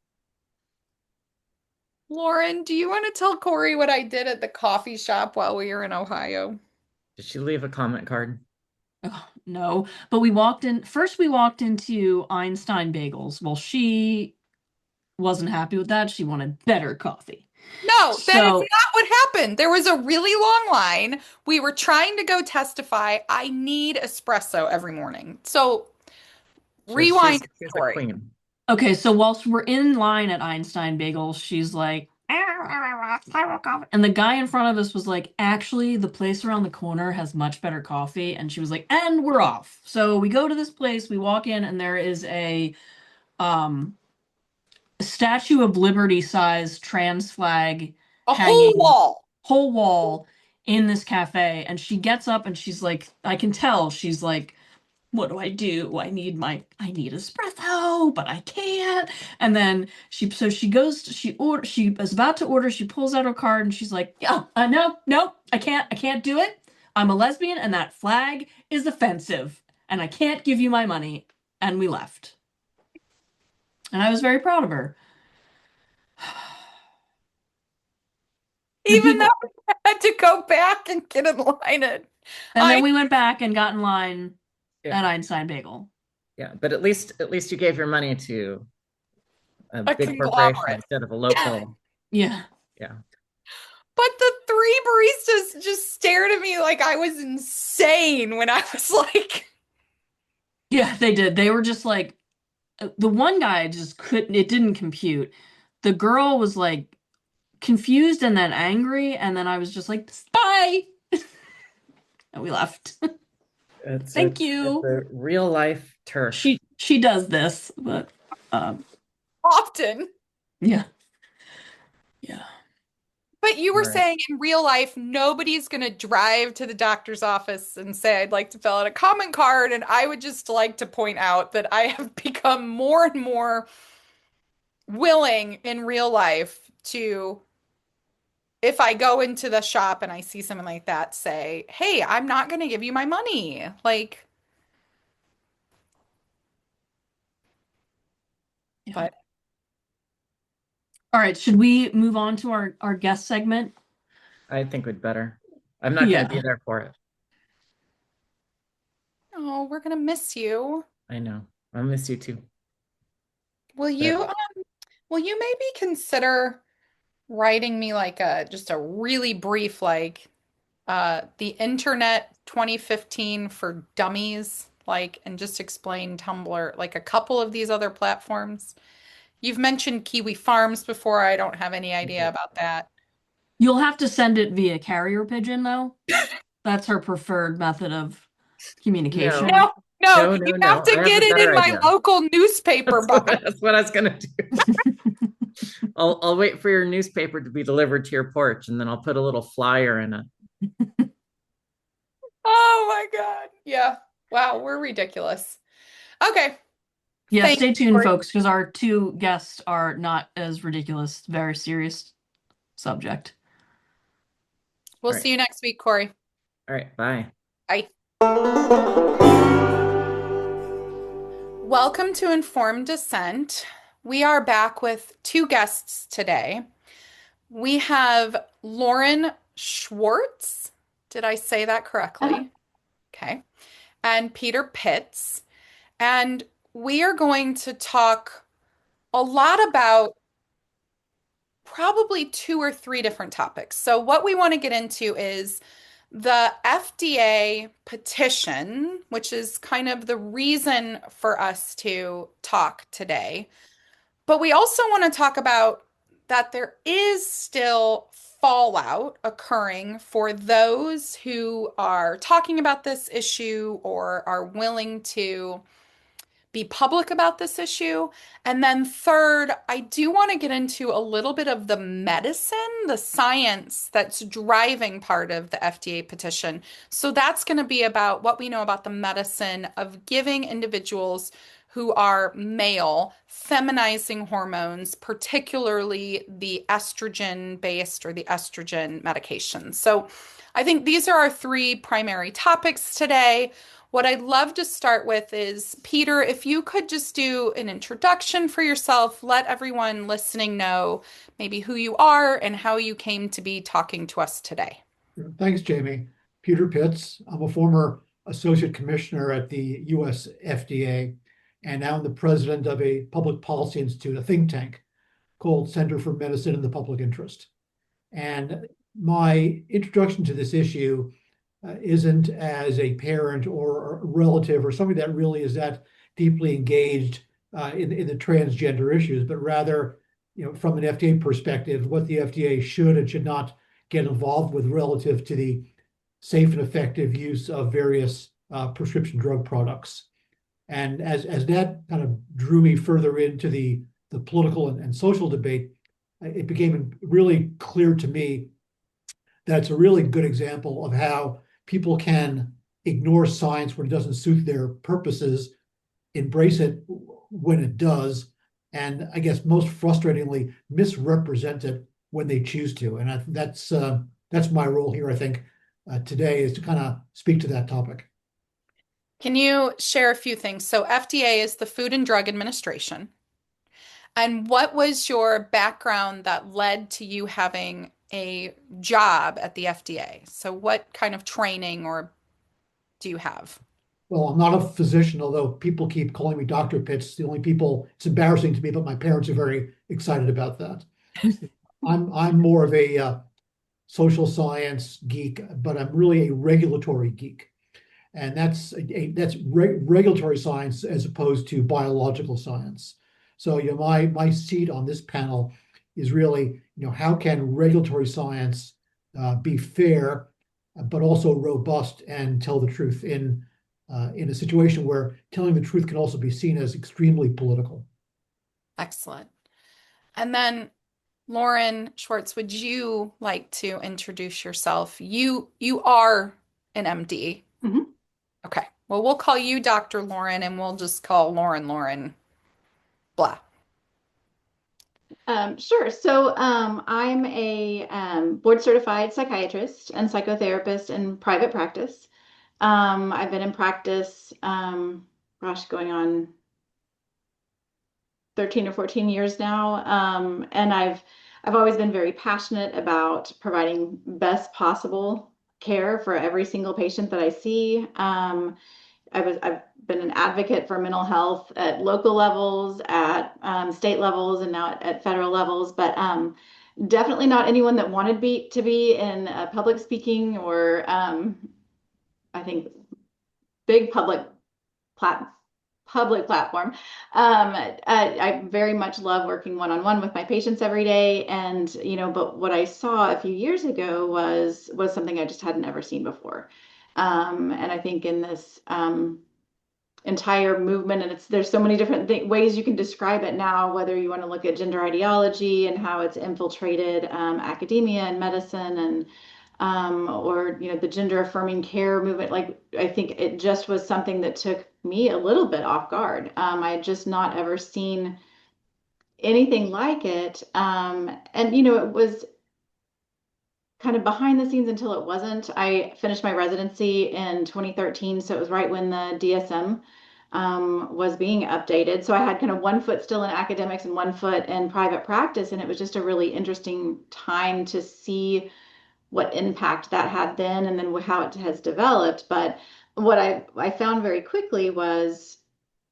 Lauren, do you want to tell Cori what I did at the coffee shop while we were in Ohio? Did she leave a comment card? Oh, no, but we walked into Einstein Bagels. Well, she wasn't happy with that. She wanted better coffee. No, that is So, not what happened. There was a really long line. We were trying to go testify. I need espresso every morning. So rewind, She's a Cori. queen. okay, so whilst we're in line at Einstein Bagels, she's like, and the guy in front of us was like, actually, the place around the corner has much better coffee. And she was like, and we're off. So we go to this place, we walk in, and there is a Statue of Liberty size trans flag A hanging, whole wall in this cafe. And she gets up and she's like, I can tell she's like, what do? I need espresso, but I can't. And then she goes, she is about to order, she pulls out her card and she's like, yeah, no, I can't do it. I'm a lesbian and that flag is offensive and I can't give you my money. And we left. And I was very proud of her. Even though I had to go back and get in line. And then we went back and got in line Yeah. at Einstein Bagel. Yeah, but at least you gave your money to a big corporation instead of a local. Yeah. Yeah. But the three baristas just stared at me like I was insane when I was like, yeah, they did. They were just like, the one guy just couldn't, it didn't compute. The girl was like confused and then angry. And then I was just like, bye. And we left. Thank you. It's a real life turf. She does this, but often. Yeah. But you were saying in real life, nobody's going to drive to the doctor's office and say, I'd like to fill out a comment card. And I would just like to point out that I have become more and more willing in real life to, if I go into the shop and I see something like that, say, hey, I'm not going to give you my money. Like, yeah. But all right, should we move on to our guest segment? I think we'd better. I'm not going to be there for it. Oh, we're going to miss you. I know. I'll miss you too. Will you maybe consider writing me like just a really brief, like the internet 2015 for dummies, like, and just explain Tumblr, like a couple of these other platforms. You've mentioned Kiwi Farms before. I don't have any idea about that. You'll have to send it via carrier pigeon, though. That's her preferred method of communication. No, you have to get it in my local newspaper box. That's what I was gonna do. I'll wait for your newspaper to be delivered to your porch, and then I'll put a little flyer in it. Oh my God. Yeah. Wow, we're ridiculous. Okay. Yeah, stay tuned, folks, because our two guests are not as ridiculous. Very serious subject. We'll see you next week, Cori. All right. Bye. Bye. Welcome to Informed Dissent. We are back with two guests today. We have Lauren Schwartz. Did I say that correctly? Okay. And Peter Pitts. And we are going to talk a lot about probably 2 or 3 different topics. So what we want to get into is the FDA petition, which is kind of the reason for us to talk today. But we also want to talk about that there is still fallout occurring for those who are talking about this issue or are willing to be public about this issue. And then third, I do want to get into a little bit of the medicine, the science that's driving part of the FDA petition. So that's going to be about what we know about the medicine of giving individuals who are male feminizing hormones, particularly the estrogen-based or the estrogen medications. So I think these are our 3 primary topics today. What I'd love to start with is, Peter, if you could just do an introduction for yourself, let everyone listening know maybe who you are and how you came to be talking to us today. Thanks, Jamie. Peter Pitts. I'm a former associate commissioner at the US FDA, and now I'm the president of a public policy institute, a think tank called Center for Medicine in the Public Interest. And my introduction to this issue isn't as a parent or a relative or somebody that really is that deeply engaged in the transgender issues, but rather, from an FDA perspective, what the FDA should and should not get involved with relative to the safe and effective use of various prescription drug products. And as that kind of drew me further into the political and social debate, it became really clear to me that it's a really good example of how people can ignore science when it doesn't suit their purposes, embrace it when it does, and I guess most frustratingly, misrepresent it when they choose to. And that's my role here, I think, today, is to kind of speak to that topic. Can you share a few things? So FDA is the Food and Drug Administration. And what was your background that led to you having a job at the FDA? So what kind of training or do you have? Well, I'm not a physician, although people keep calling me Dr. Pitts. The only people, it's embarrassing to me, but my parents are very excited about that. I'm more of a social science geek, but I'm really a regulatory geek. And that's regulatory science as opposed to biological science. So, my seat on this panel is really, how can regulatory science be fair, but also robust and tell the truth in a situation where telling the truth can also be seen as extremely political. Excellent. And then Lauren Schwartz, would you like to introduce yourself? You are an MD. Mm-hmm. Okay. Well, we'll call you Dr. Lauren and we'll just call Lauren blah. Sure. So I'm a board certified psychiatrist and psychotherapist in private practice. I've been in practice, going on 13 or 14 years now. And I've always been very passionate about providing best possible care for every single patient that I see. I've been an advocate for mental health at local levels, at state levels, and now at federal levels, but definitely not anyone that wanted to be in public speaking or I think big public platform. I very much love working one-on-one with my patients every day, and but what I saw a few years ago was something I just hadn't ever seen before. And I think in this entire movement, and there's so many different ways you can describe it now, whether you want to look at gender ideology and how it's infiltrated academia and medicine, and or the gender affirming care movement. Like, I think it just was something that took me a little bit off guard. I had just not ever seen anything like it, and it was kind of behind the scenes until it wasn't. I finished my residency in 2013, so it was right when the DSM was being updated. So I had kind of one foot still in academics and one foot in private practice, and it was just a really interesting time to see what impact that had then, and then how it has developed. But what I found very quickly was,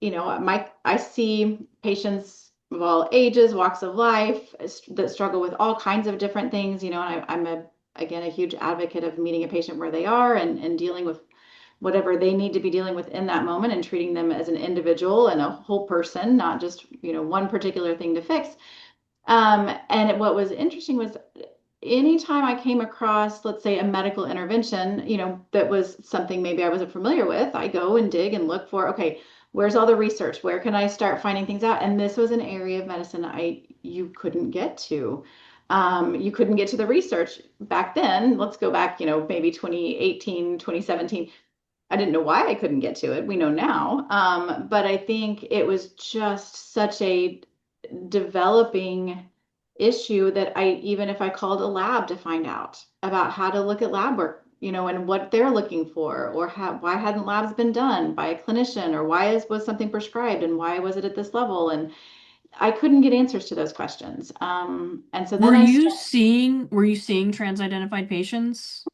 I see patients of all ages, walks of life, that struggle with all kinds of different things, and I'm again a huge advocate of meeting a patient where they are and dealing with whatever they need to be dealing with in that moment, and treating them as an individual and a whole person, not just one particular thing to fix. And what was interesting was, anytime I came across, let's say, a medical intervention, that was something maybe I wasn't familiar with, I go and dig and look for, okay, where's all the research? Where can I start finding things out? And this was an area of medicine you couldn't get to. You couldn't get to the research back then. Let's go back, maybe 2018, 2017. I didn't know why I couldn't get to it. We know now. But I think it was just such a developing issue that even if I called a lab to find out about how to look at lab work, and what they're looking for, or why hadn't labs been done by a clinician, or why was something prescribed, and why was it at this level, and I couldn't get answers to those questions. And so then were you seeing trans-identified patients?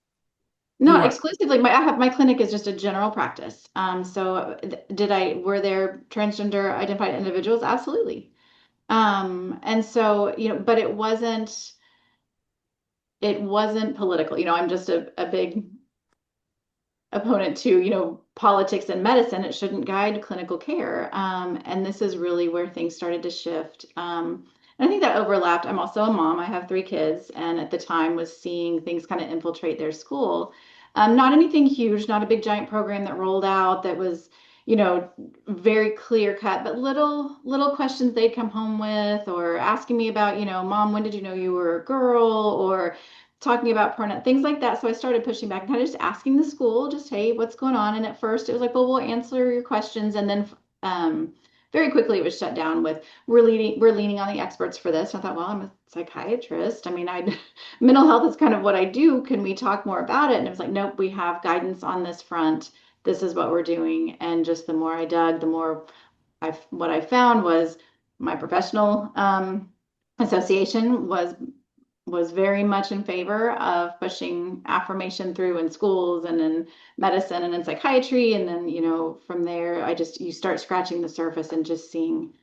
Not exclusively. My clinic is just a general practice. So were there transgender identified individuals? Absolutely. And so, but it wasn't political. I'm just a big opponent to, politics and medicine. It shouldn't guide clinical care. And this is really where things started to shift. And I think that overlapped. I'm also a mom. I have 3 kids, and at the time was seeing things kind of infiltrate their school. Not anything huge, not a big giant program that rolled out that was, very clear cut, but little questions they'd come home with, or asking me about, Mom, when did you know you were a girl, or talking about pronoun, things like that. So I started pushing back and kind of just asking the school, just, hey, what's going on? And at first it was like, well, we'll answer your questions. And then very quickly it was shut down with, we're leaning on the experts for this. And I thought, well, I'm a psychiatrist. I mean, mental health is kind of what I do. Can we talk more about it? And it was like, nope, we have guidance on this front. This is what we're doing. And just the more I dug, the more what I found was my professional association was very much in favor of pushing affirmation through in schools and in medicine and in psychiatry. And then, from there, you start scratching the surface and just seeing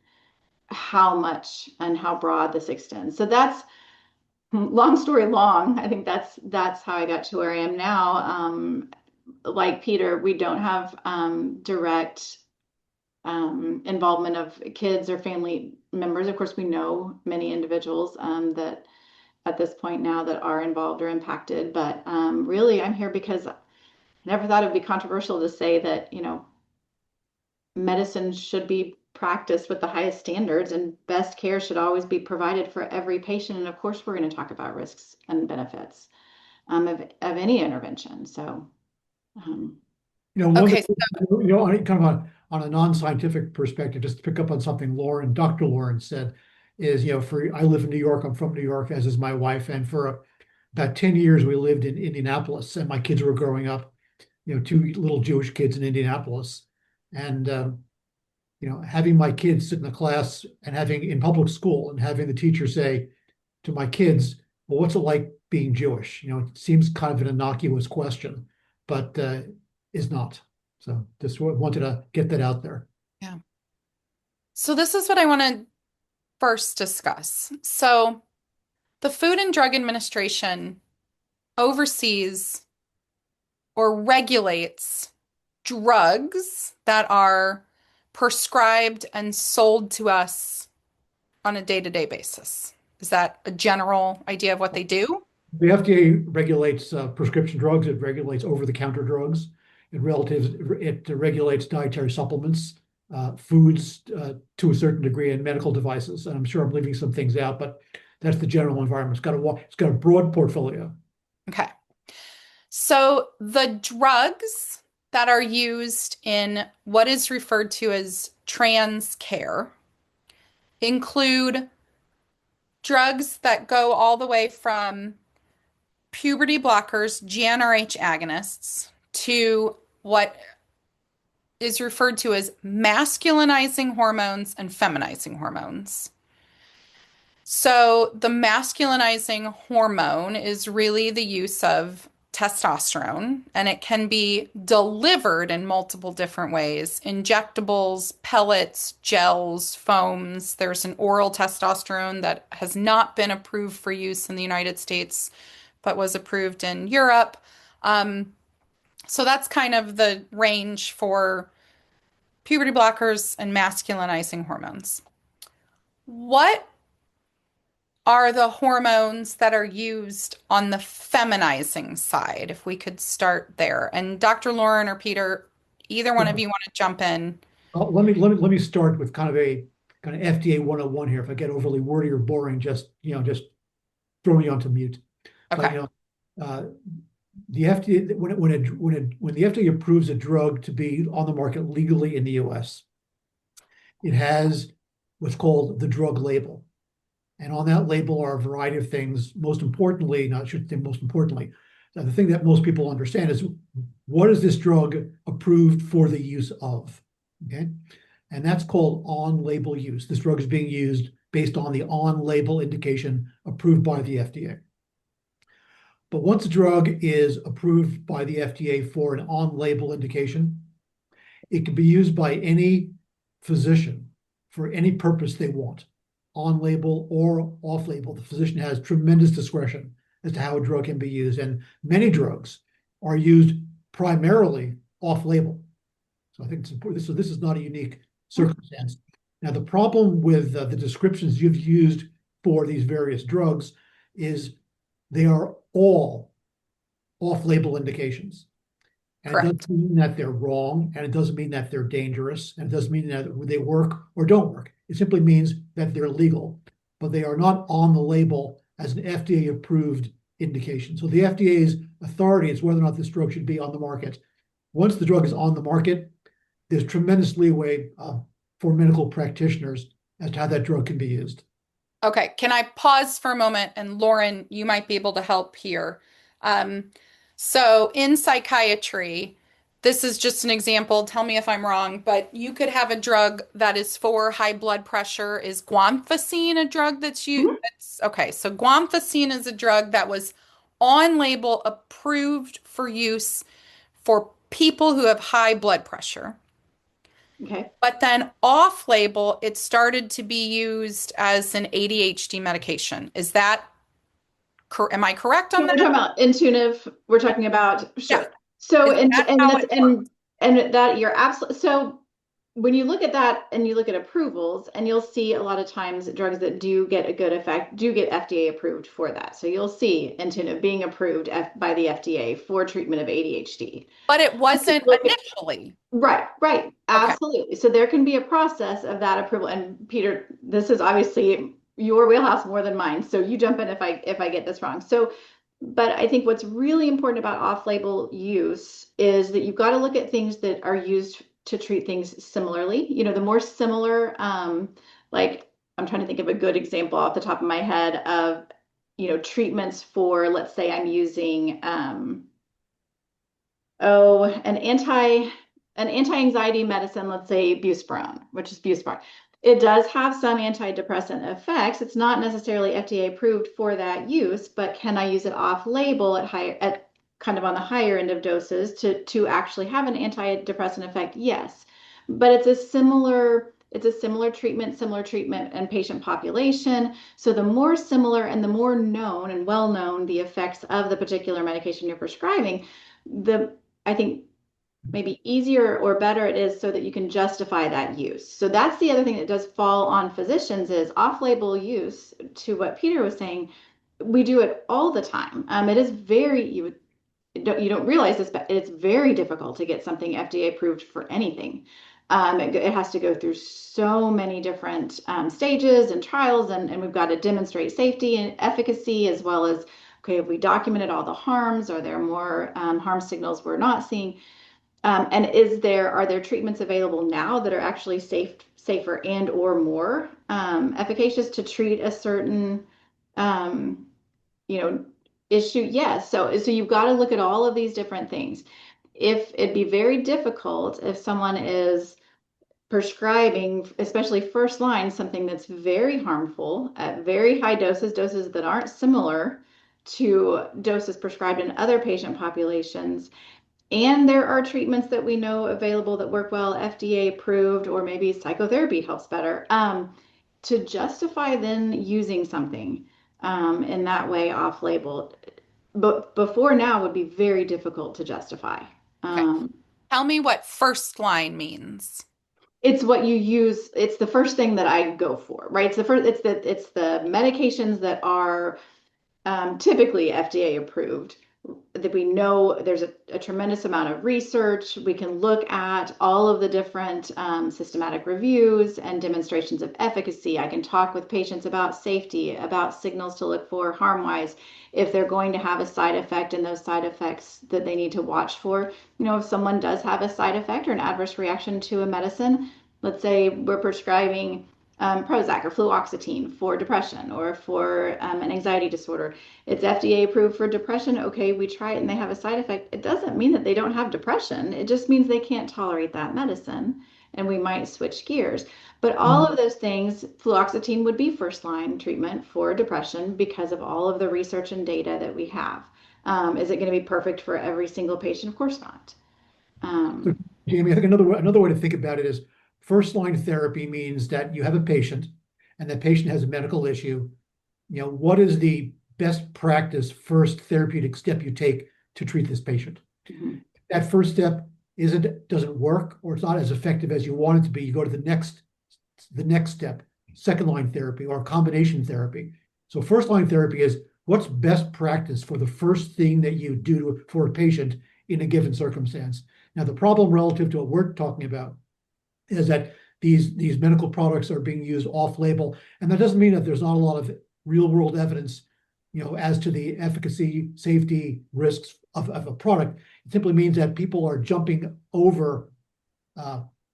how much and how broad this extends. So that's long story long. I think that's how I got to where I am now. Like Peter, we don't have direct involvement of kids or family members. Of course, we know many individuals that at this point now that are involved or impacted. But really, I'm here because I never thought it'd be controversial to say that, medicine should be practiced with the highest standards, and best care should always be provided for every patient. And of course, we're going to talk about risks and benefits of any intervention. So, Okay, kind of on a non-scientific perspective, just to pick up on something Dr. Lauren said, is, I live in New York. I'm from New York, as is my wife. And for about 10 years, we lived in Indianapolis, and my kids were growing up, two little Jewish kids in Indianapolis. And, having my kids sit in a class and having in public school and having the teacher say to my kids, well, what's it like being Jewish? It seems kind of an innocuous question, but is not. So just wanted to get that out there. yeah. So this is what I want to first discuss. So the Food and Drug Administration oversees or regulates drugs that are prescribed and sold to us on a day-to-day basis. Is that a general idea of what they do? The FDA regulates prescription drugs. It regulates over-the-counter drugs. It regulates dietary supplements, foods to a certain degree, and medical devices. And I'm sure I'm leaving some things out, but that's the general environment. It's got a broad portfolio. Okay. So the drugs that are used in what is referred to as trans care include drugs that go all the way from puberty blockers, GnRH agonists, to what is referred to as masculinizing hormones and feminizing hormones. So the masculinizing hormone is really the use of testosterone, and it can be delivered in multiple different ways: injectables, pellets, gels, foams. There's an oral testosterone that has not been approved for use in the United States, but was approved in Europe. So that's kind of the range for puberty blockers and masculinizing hormones. What are the hormones that are used on the feminizing side, if we could start there? And Dr. Lauren or Peter, either one of you want to jump in? Let me start with kind of FDA 101 here. If I get overly wordy or boring, just throw me onto mute. Okay. But, the FDA, when the FDA approves a drug to be on the market legally in the U.S., it has what's called the drug label. And on that label are a variety of things. Most importantly, the thing that most people understand is, what is this drug approved for the use of? Okay. And that's called on-label use. This drug is being used based on the on-label indication approved by the FDA. But once a drug is approved by the FDA for an on-label indication, it can be used by any physician for any purpose they want, on-label or off-label. The physician has tremendous discretion as to how a drug can be used, and many drugs are used primarily off-label. So I think it's important. So this is not a unique circumstance. Now, the problem with the descriptions you've used for these various drugs is they are all off-label indications. And it doesn't mean that they're wrong, and it doesn't mean that they're dangerous, and it doesn't mean that they work or don't work. It simply means that they're legal, but they are not on the label as an FDA-approved indication. So the FDA's authority is whether or not this drug should be on the market. Once the drug is on the market, there's tremendous leeway for medical practitioners as to how that drug can be used. Okay, can I pause for a moment? And Lauren, you might be able to help here. So in psychiatry, this is just an example. Tell me if I'm wrong, but you could have a drug that is for high blood pressure. Is guanfacine a drug that's used? Okay, so guanfacine is a drug that was on label approved for use for people who have high blood pressure. Okay. But then off label, it started to be used as an ADHD medication. Is that, am I correct on We're that? talking about Intuitive. We're talking about, sure. Yeah. So, Is that how it works? and that you're absolutely, so when you look at that and you look at approvals, and you'll see a lot of times drugs that do get a good effect do get FDA approved for that. So you'll see Intuitive being approved by the FDA for treatment of ADHD. But it wasn't initially. Right, absolutely. So there can be a process of that approval. And Peter, this is obviously your wheelhouse more than mine. So you jump in if I get this wrong. So, but I think what's really important about off-label use is that you've got to look at things that are used to treat things similarly. You know, the more similar, like I'm trying to think of a good example off the top of my head of, you know, treatments for, let's say I'm using, an anti-anxiety medicine, let's say buspirone, which is Buspar. It does have some antidepressant effects. It's not necessarily FDA approved for that use, but can I use it off label at kind of on the higher end of doses to actually have an antidepressant effect? Yes. But it's a similar treatment and patient population. So the more similar and the more known and well known the effects of the particular medication you're prescribing, I think maybe easier or better it is, so that you can justify that use. So that's the other thing that does fall on physicians is off-label use. To what Peter was saying, we do it all the time. It is you don't realize this, but it's very difficult to get something FDA approved for anything. It has to go through so many different stages and trials, and we've got to demonstrate safety and efficacy, as well as, okay, have we documented all the harms? Are there more harm signals we're not seeing? And are there treatments available now that are actually safer and or more efficacious to treat a certain issue? Yes. So you've got to look at all of these different things. If it'd be very difficult if someone is prescribing, especially first line, something that's very harmful at very high doses that aren't similar to doses prescribed in other patient populations. And there are treatments that we know available that work well, FDA approved, or maybe psychotherapy helps better, to justify then using something in that way off label. But before now would be very difficult to justify. Okay. Tell me what first line means. It's what you use. It's the first thing that I go for, right? It's the medications that are typically FDA approved, that we know there's a tremendous amount of research. We can look at all of the different systematic reviews and demonstrations of efficacy. I can talk with patients about safety, about signals to look for harm-wise, if they're going to have a side effect, and those side effects that they need to watch for. You know, if someone does have a side effect or an adverse reaction to a medicine, let's say we're prescribing Prozac or fluoxetine for depression or for an anxiety disorder. It's FDA approved for depression. Okay, we try it and they have a side effect. It doesn't mean that they don't have depression. It just means they can't tolerate that medicine, and we might switch gears. But all of those things, fluoxetine would be first line treatment for depression because of all of the research and data that we have. Is it going to be perfect for every single patient? Of course not. So, Jamie, I think another way to think about it is first line therapy means that you have a patient and the patient has a medical issue. You know, what is the best practice first therapeutic step you take to treat this patient? Mm-hmm. That first step doesn't work, or it's not as effective as you want it to be, you go to the next step, second line therapy or combination therapy. So first line therapy is what's best practice for the first thing that you do for a patient in a given circumstance. Now, the problem relative to what we're talking about is that these medical products are being used off-label, and that doesn't mean that there's not a lot of real-world evidence, as to the efficacy, safety, risks of a product. It simply means that people are jumping over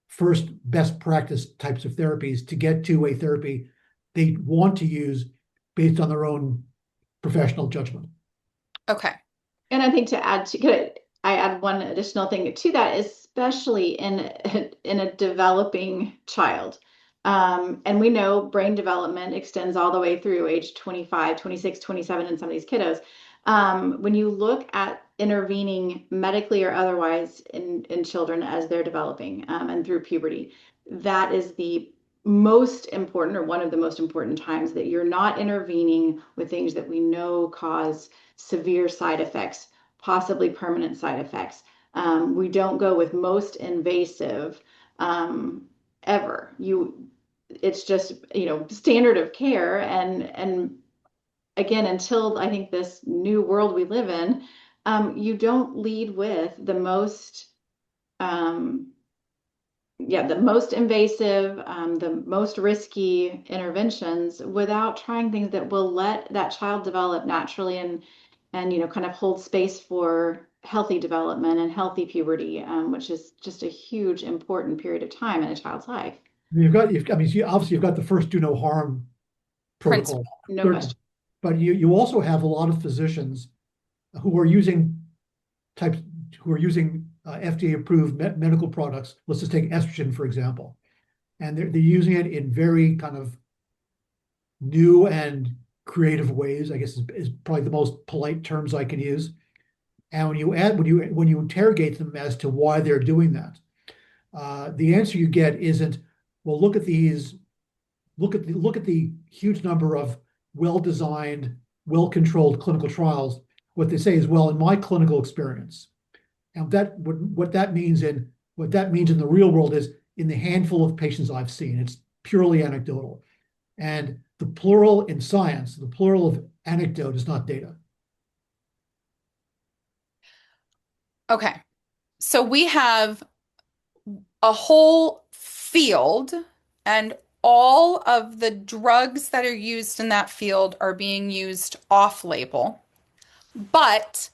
first best practice types of therapies to get to a therapy they want to use based on their own professional judgment. Okay. And I think I add one additional thing to that, especially in a developing child. And we know brain development extends all the way through age 25, 26, 27 in some of these kiddos. When you look at intervening medically or otherwise in children as they're developing and through puberty, that is the most important, or one of the most important times, that you're not intervening with things that we know cause severe side effects, possibly permanent side effects. We don't go with most invasive ever. It's just, standard of care. And again, until I think this new world we live in, you don't lead with the most invasive, the most risky interventions without trying things that will let that child develop naturally and kind of hold space for healthy development and healthy puberty, which is just a huge, important period of time in a child's life. Obviously you've got the first do no harm protocol. No question. But you also have a lot of physicians who are using FDA-approved medical products. Let's just take estrogen, for example. And they're using it in very kind of new and creative ways, I guess is probably the most polite terms I can use. And when you interrogate them as to why they're doing that, the answer you get isn't, well, look at the huge number of well-designed, well-controlled clinical trials. What they say is, well, in my clinical experience, and what that means in the real world is, in the handful of patients I've seen, it's purely anecdotal. And the plural in science, the plural of anecdote, is not data. Okay. So we have a whole field, and all of the drugs that are used in that field are being used off-label. But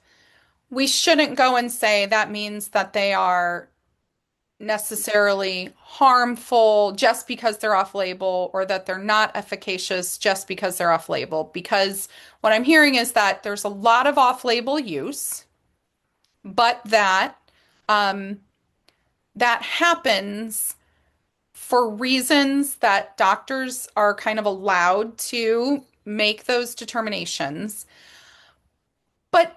we shouldn't go and say that means that they are necessarily harmful just because they're off-label, or that they're not efficacious just because they're off-label. Because what I'm hearing is that there's a lot of off-label use, but that happens for reasons that doctors are kind of allowed to make those determinations. But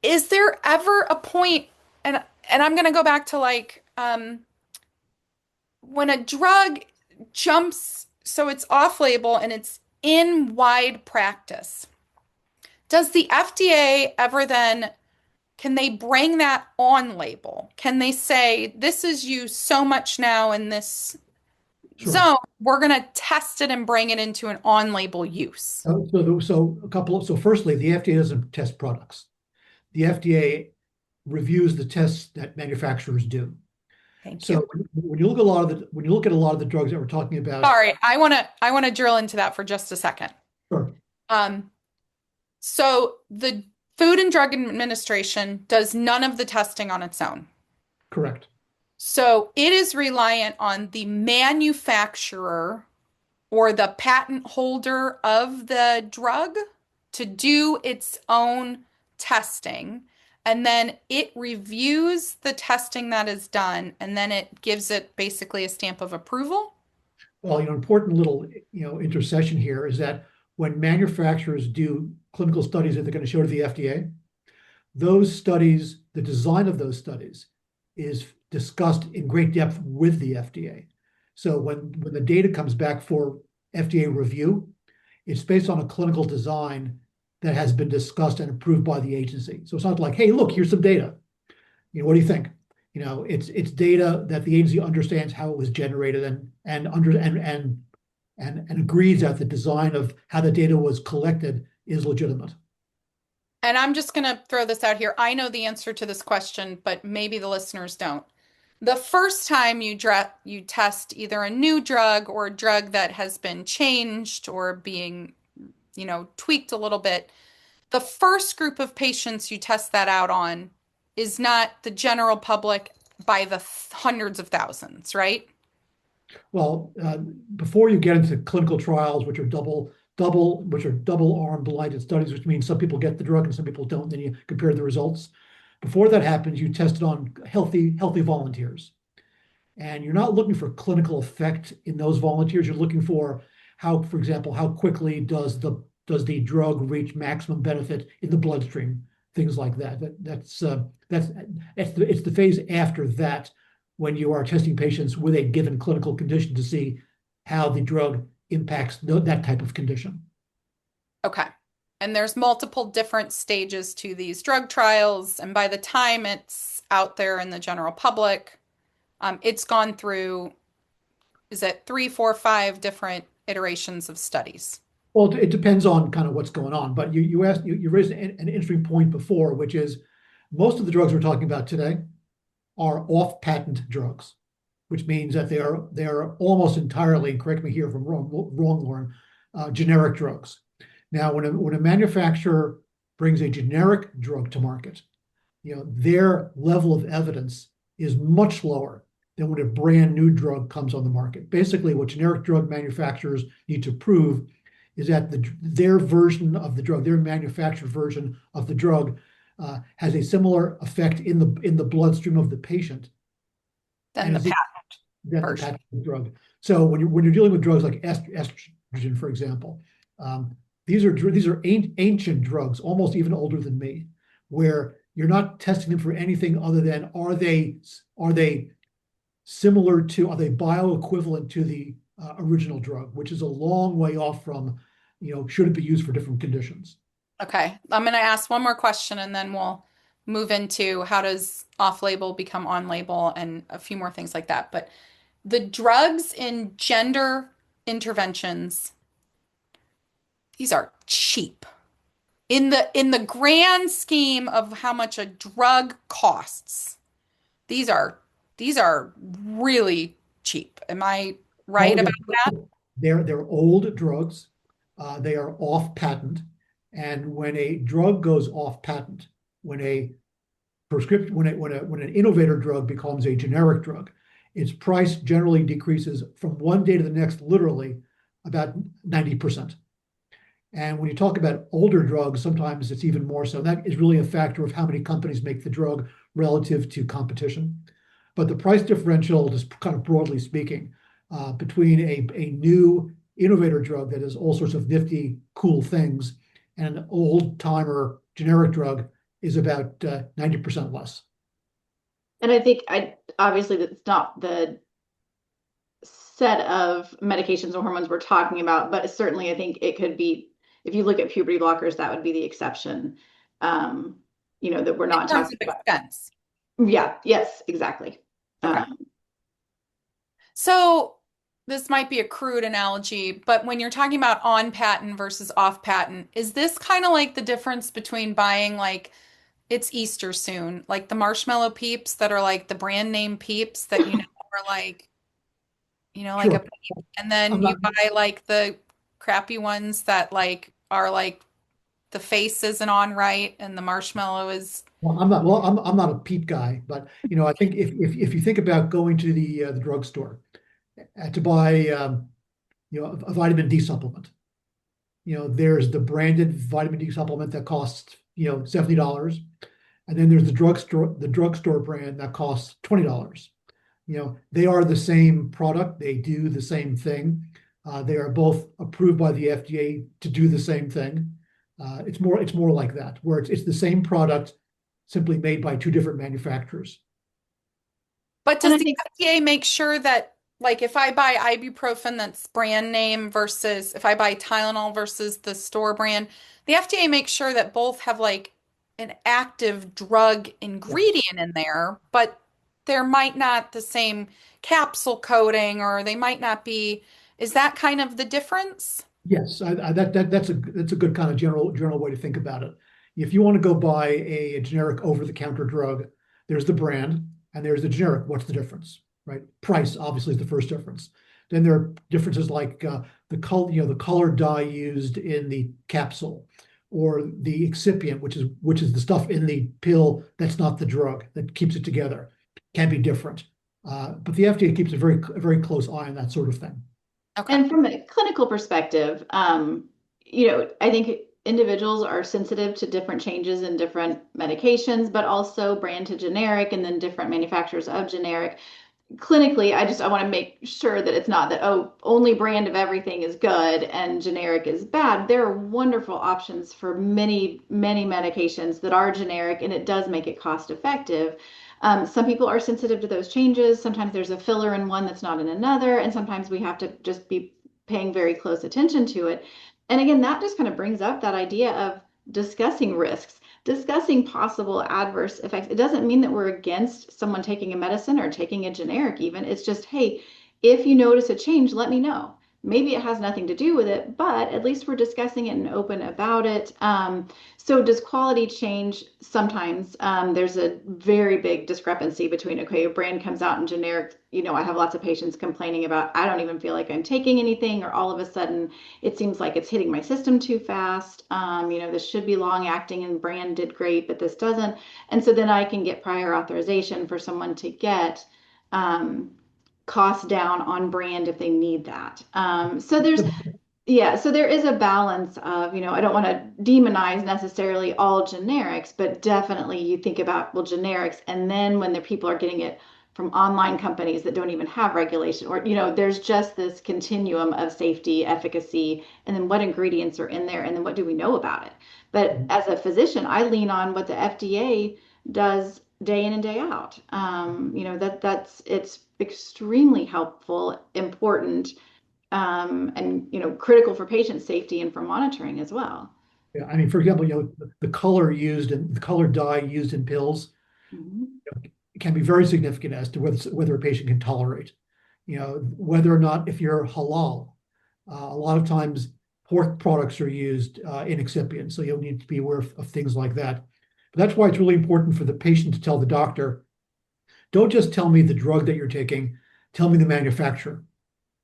is there ever a point, and I'm going to go back to when a drug jumps, so it's off-label and it's in wide practice, does the FDA ever then, can they bring that on label? Can they say, this is used so much now in this zone, we're going to test it and bring it into an on-label use? So firstly, the FDA doesn't test products. The FDA reviews the tests that manufacturers do. Thank you. So when you look at a lot of the drugs that we're talking about. Sorry, I want to drill into that for just a second. Sure. So the Food and Drug Administration does none of the testing on its own. Correct. So it is reliant on the manufacturer or the patent holder of the drug to do its own testing. And then it reviews the testing that is done, and then it gives it basically a stamp of approval. Well, important little, intercession here is that when manufacturers do clinical studies that they're going to show to the FDA, those studies, the design of those studies is discussed in great depth with the FDA. So when the data comes back for FDA review, it's based on a clinical design that has been discussed and approved by the agency. So it's not like, hey, look, here's some data. What do you think? It's data that the agency understands how it was generated and agrees that the design of how the data was collected is legitimate. and I'm just going to throw this out here. I know the answer to this question, but maybe the listeners don't. The first time you test either a new drug or a drug that has been changed or being, tweaked a little bit, the first group of patients you test that out on is not the general public by the hundreds of thousands, right? Well, before you get into clinical trials, which are double-arm blinded studies, which means some people get the drug and some people don't, then you compare the results. Before that happens, you test it on healthy volunteers. And you're not looking for clinical effect in those volunteers. You're looking for for example, how quickly does the drug reach maximum benefit in the bloodstream, things like that. It's the phase after that when you are testing patients with a given clinical condition to see how the drug impacts that type of condition. Okay. And there's multiple different stages to these drug trials. And by the time it's out there in the general public, it's gone through, is it 3, 4, 5 different iterations of studies? Well, it depends on kind of what's going on. But you raised an interesting point before, which is most of the drugs we're talking about today are off-patent drugs, which means that they are almost entirely, and correct me here if I'm wrong, Lauren, generic drugs. Now, when a manufacturer brings a generic drug to market, their level of evidence is much lower than when a brand new drug comes on the market. Basically, what generic drug manufacturers need to prove is that their version of the drug, their manufactured version of the drug, has a similar effect in the bloodstream of the patient Than the patent drug. So when you're dealing with drugs like estrogen, for example, these are ancient drugs, almost even older than me, where you're not testing them for anything other than are they bioequivalent to the original drug, which is a long way off from, should it be used for different conditions. Okay, I'm going to ask one more question and then we'll move into how does off-label become on-label and a few more things like that. But the drugs in gender interventions, these are cheap. In the grand scheme of how much a drug costs, these are really cheap. Am I right about that? They're old drugs. They are off patent. And when a drug goes off patent, when an innovator drug becomes a generic drug, its price generally decreases from one day to the next, literally about 90%. And when you talk about older drugs, sometimes it's even more so. That is really a factor of how many companies make the drug relative to competition. But the price differential, just kind of broadly speaking, between a new innovator drug that has all sorts of nifty, cool things and an old-timer generic drug is about 90% less. And I think obviously that's not the set of medications or hormones we're talking about, but certainly I think it could be, if you look at puberty blockers, that would be the exception. That we're not talking about expense. Yeah, yes, exactly. Okay. So this might be a crude analogy, but when you're talking about on patent versus off patent, is this kind of like the difference between buying, like, it's Easter soon, like the marshmallow peeps that are like the brand name peeps that are like, like Sure. a peep, and then you buy like the crappy ones that like are like the face isn't on right and the marshmallow is. Well, I'm not a peep guy, but I think if you think about going to the drugstore to buy a vitamin D supplement, there's the branded vitamin D supplement that costs $70, and then there's the drugstore brand that costs $20. They are the same product, they do the same thing, they are both approved by the FDA to do the same thing. It's more like that, where it's the same product, simply made by two different manufacturers. But does the FDA make sure that, like, if I buy ibuprofen that's brand name versus if I buy Tylenol versus the store brand, the FDA makes sure that both have like an active drug ingredient in there, but there might not the same capsule coating or they might not be. Is that kind of the difference? Yes, that's a good kind of general way to think about it. If you want to go buy a generic over-the-counter drug, there's the brand and there's the generic. What's the difference, right? Price obviously is the first difference. Then there are differences like the color dye used in the capsule, or the excipient, which is the stuff in the pill that's not the drug that keeps it together, can be different. But the FDA keeps a very close eye on that sort of thing. Okay. And from a clinical perspective, I think individuals are sensitive to different changes in different medications, but also brand to generic and then different manufacturers of generic. Clinically, I want to make sure that it's not that, oh, only brand of everything is good and generic is bad. There are wonderful options for many, many medications that are generic, and it does make it cost effective. Some people are sensitive to those changes. Sometimes there's a filler in one that's not in another, and sometimes we have to just be paying very close attention to it. And again, that just kind of brings up that idea of discussing risks, discussing possible adverse effects. It doesn't mean that we're against someone taking a medicine or taking a generic even. It's just, hey, if you notice a change, let me know. Maybe it has nothing to do with it, but at least we're discussing it and open about it. So does quality change? Sometimes there's a very big discrepancy between, okay, a brand comes out in generic, I have lots of patients complaining about, I don't even feel like I'm taking anything, or all of a sudden it seems like it's hitting my system too fast. This should be long acting and brand did great, but this doesn't. And so then I can get prior authorization for someone to get cost down on brand if they need that. So there is a balance of, I don't want to demonize necessarily all generics, but definitely you think about, well, generics, and then when the people are getting it from online companies that don't even have regulation, or, there's just this continuum of safety, efficacy, and then what ingredients are in there, and then what do we know about it? But as a physician, I lean on what the FDA does day in and day out. It's extremely helpful, important, and critical for patient safety and for monitoring as well. Yeah, I mean, for example, the color dye used in pills can be very significant as to whether a patient can tolerate. Whether or not, if you're halal, a lot of times pork products are used in excipients, so you'll need to be aware of things like that. But that's why it's really important for the patient to tell the doctor, don't just tell me the drug that you're taking, tell me the manufacturer,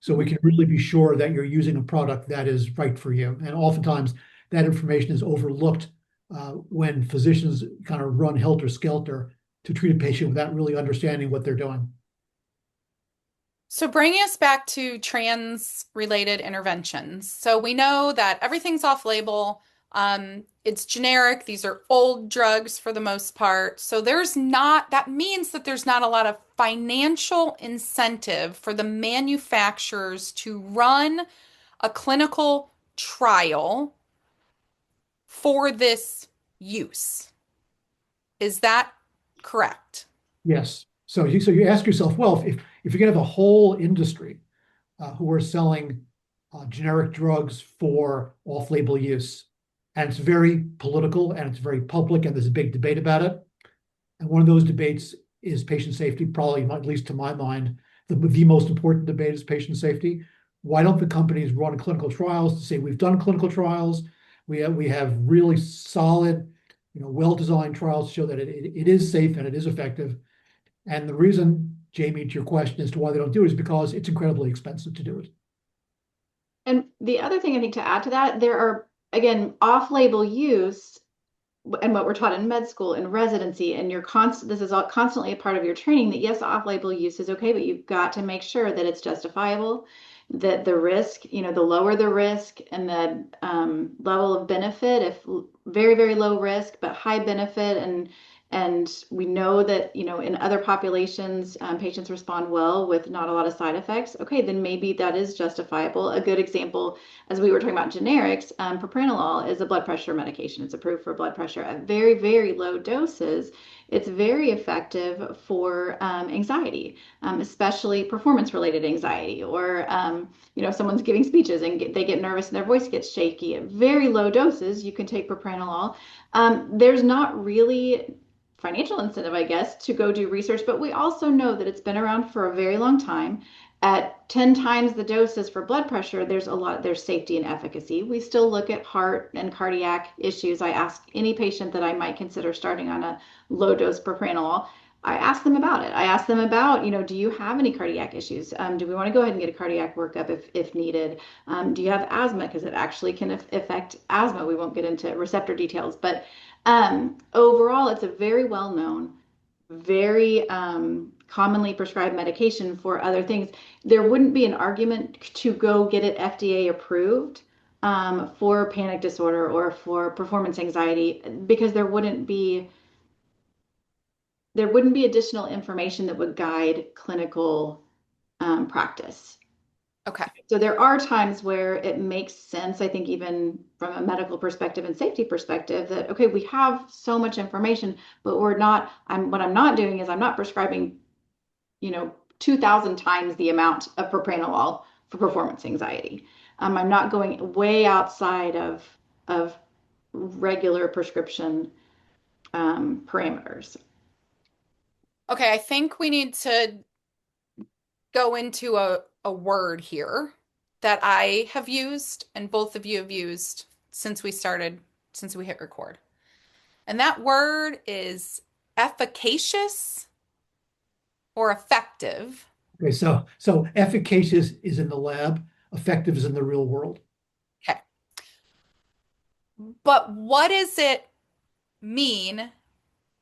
so we can really be sure that you're using a product that is right for you. And oftentimes that information is overlooked when physicians kind of run helter-skelter to treat a patient without really understanding what they're doing. So bringing us back to trans-related interventions. So we know that everything's off-label. It's generic. These are old drugs for the most part. So that means that there's not a lot of financial incentive for the manufacturers to run a clinical trial for this use. Is that correct? Yes. So you ask yourself, well, if you're going to have a whole industry who are selling generic drugs for off-label use, and it's very political and it's very public and there's a big debate about it, and one of those debates is patient safety, probably, at least to my mind, the most important debate is patient safety. Why don't the companies run clinical trials to say, we've done clinical trials, we have really solid, well-designed trials to show that it is safe and it is effective. And the reason, Jamie, to your question as to why they don't do it is because it's incredibly expensive to do it. And the other thing I think to add to that, there are, again, off-label use, and what we're taught in med school and residency, and this is all constantly a part of your training, that yes, off-label use is okay, but you've got to make sure that it's justifiable, that the risk, the lower the risk and the level of benefit, if very, very low risk, but high benefit, and we know that, in other populations, patients respond well with not a lot of side effects. Okay, then maybe that is justifiable. A good example, as we were talking about generics, propranolol is a blood pressure medication. It's approved for blood pressure at very, very low doses. It's very effective for anxiety, especially performance-related anxiety, or someone's giving speeches and they get nervous and their voice gets shaky. At very low doses, you can take propranolol. There's not really financial incentive, I guess, to go do research, but we also know that it's been around for a very long time. At 10 times the doses for blood pressure, there's safety and efficacy. We still look at heart and cardiac issues. I ask any patient that I might consider starting on a low dose propranolol, I ask them about it. I ask them about, do you have any cardiac issues? Do we want to go ahead and get a cardiac workup if needed? Do you have asthma? Because it actually can affect asthma. We won't get into receptor details, but overall, it's a very well-known, very commonly prescribed medication for other things. There wouldn't be an argument to go get it FDA approved for panic disorder or for performance anxiety, because there wouldn't be additional information that would guide clinical practice. Okay. So there are times where it makes sense, I think, even from a medical perspective and safety perspective, that, okay, we have so much information, but what I'm not doing is I'm not prescribing, 2,000 times the amount of propranolol for performance anxiety. I'm not going way outside of regular prescription parameters. Okay, I think we need to go into a word here that I have used and both of you have used since we hit record. And that word is efficacious or effective. Okay, so efficacious is in the lab, effective is in the real world. Okay. But what does it mean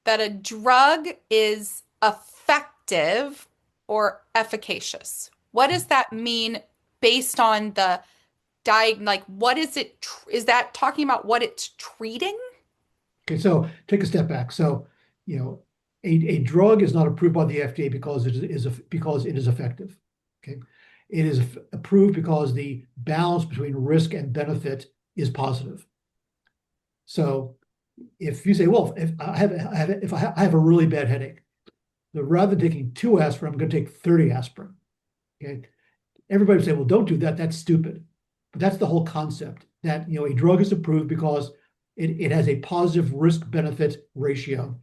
that a drug is effective or efficacious? What does that mean based on the what is it? Is that talking about what it's treating? Okay, so take a step back. So, a drug is not approved by the FDA because it is effective. Okay, it is approved because the balance between risk and benefit is positive. So, if you say, well, if I have a really bad headache, so rather than taking 2 aspirin, I'm going to take 30 aspirin. Okay, everybody would say, well, don't do that. That's stupid. But that's the whole concept, that a drug is approved because it has a positive risk-benefit ratio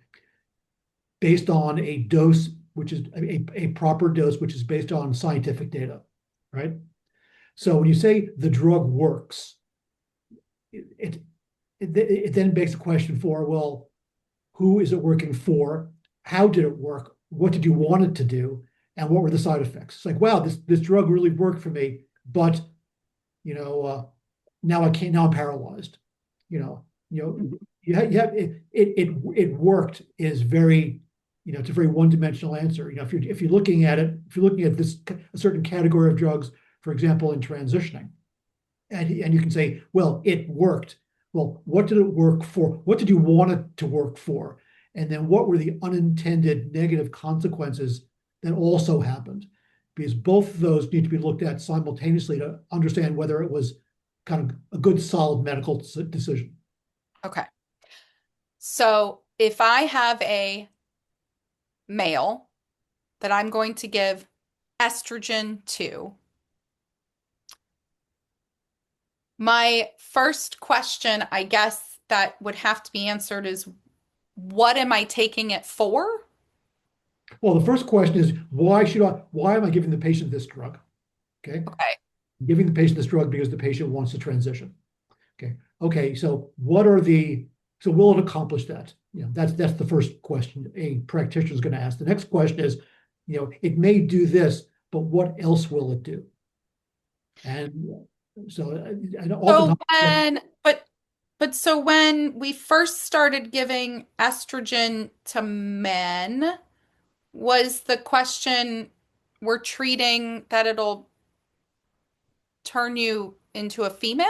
based on a dose, which is a proper dose, which is based on scientific data, right? So when you say the drug works, it then begs the question for, well, who is it working for? How did it work? What did you want it to do? And what were the side effects? It's like, wow, this drug really worked for me, but now I can't. Now I'm paralyzed. It worked is very, it's a very one-dimensional answer. If you're looking at this a certain category of drugs, for example, in transitioning, and you can say, well, it worked. Well, what did it work for? What did you want it to work for? And then what were the unintended negative consequences that also happened? Because both of those need to be looked at simultaneously to understand whether it was kind of a good, solid medical decision. Okay. So if I have a male that I'm going to give estrogen to, my first question, I guess, that would have to be answered is, what am I taking it for? Well, the first question is, why am I giving the patient this drug? Okay. I'm giving the patient this drug because the patient wants to transition. Okay. So will it accomplish that? That's the first question a practitioner is going to ask. The next question is, it may do this, but what else will it do? And so so when we first started giving estrogen to men, was the question, we're treating that it'll turn you into a female?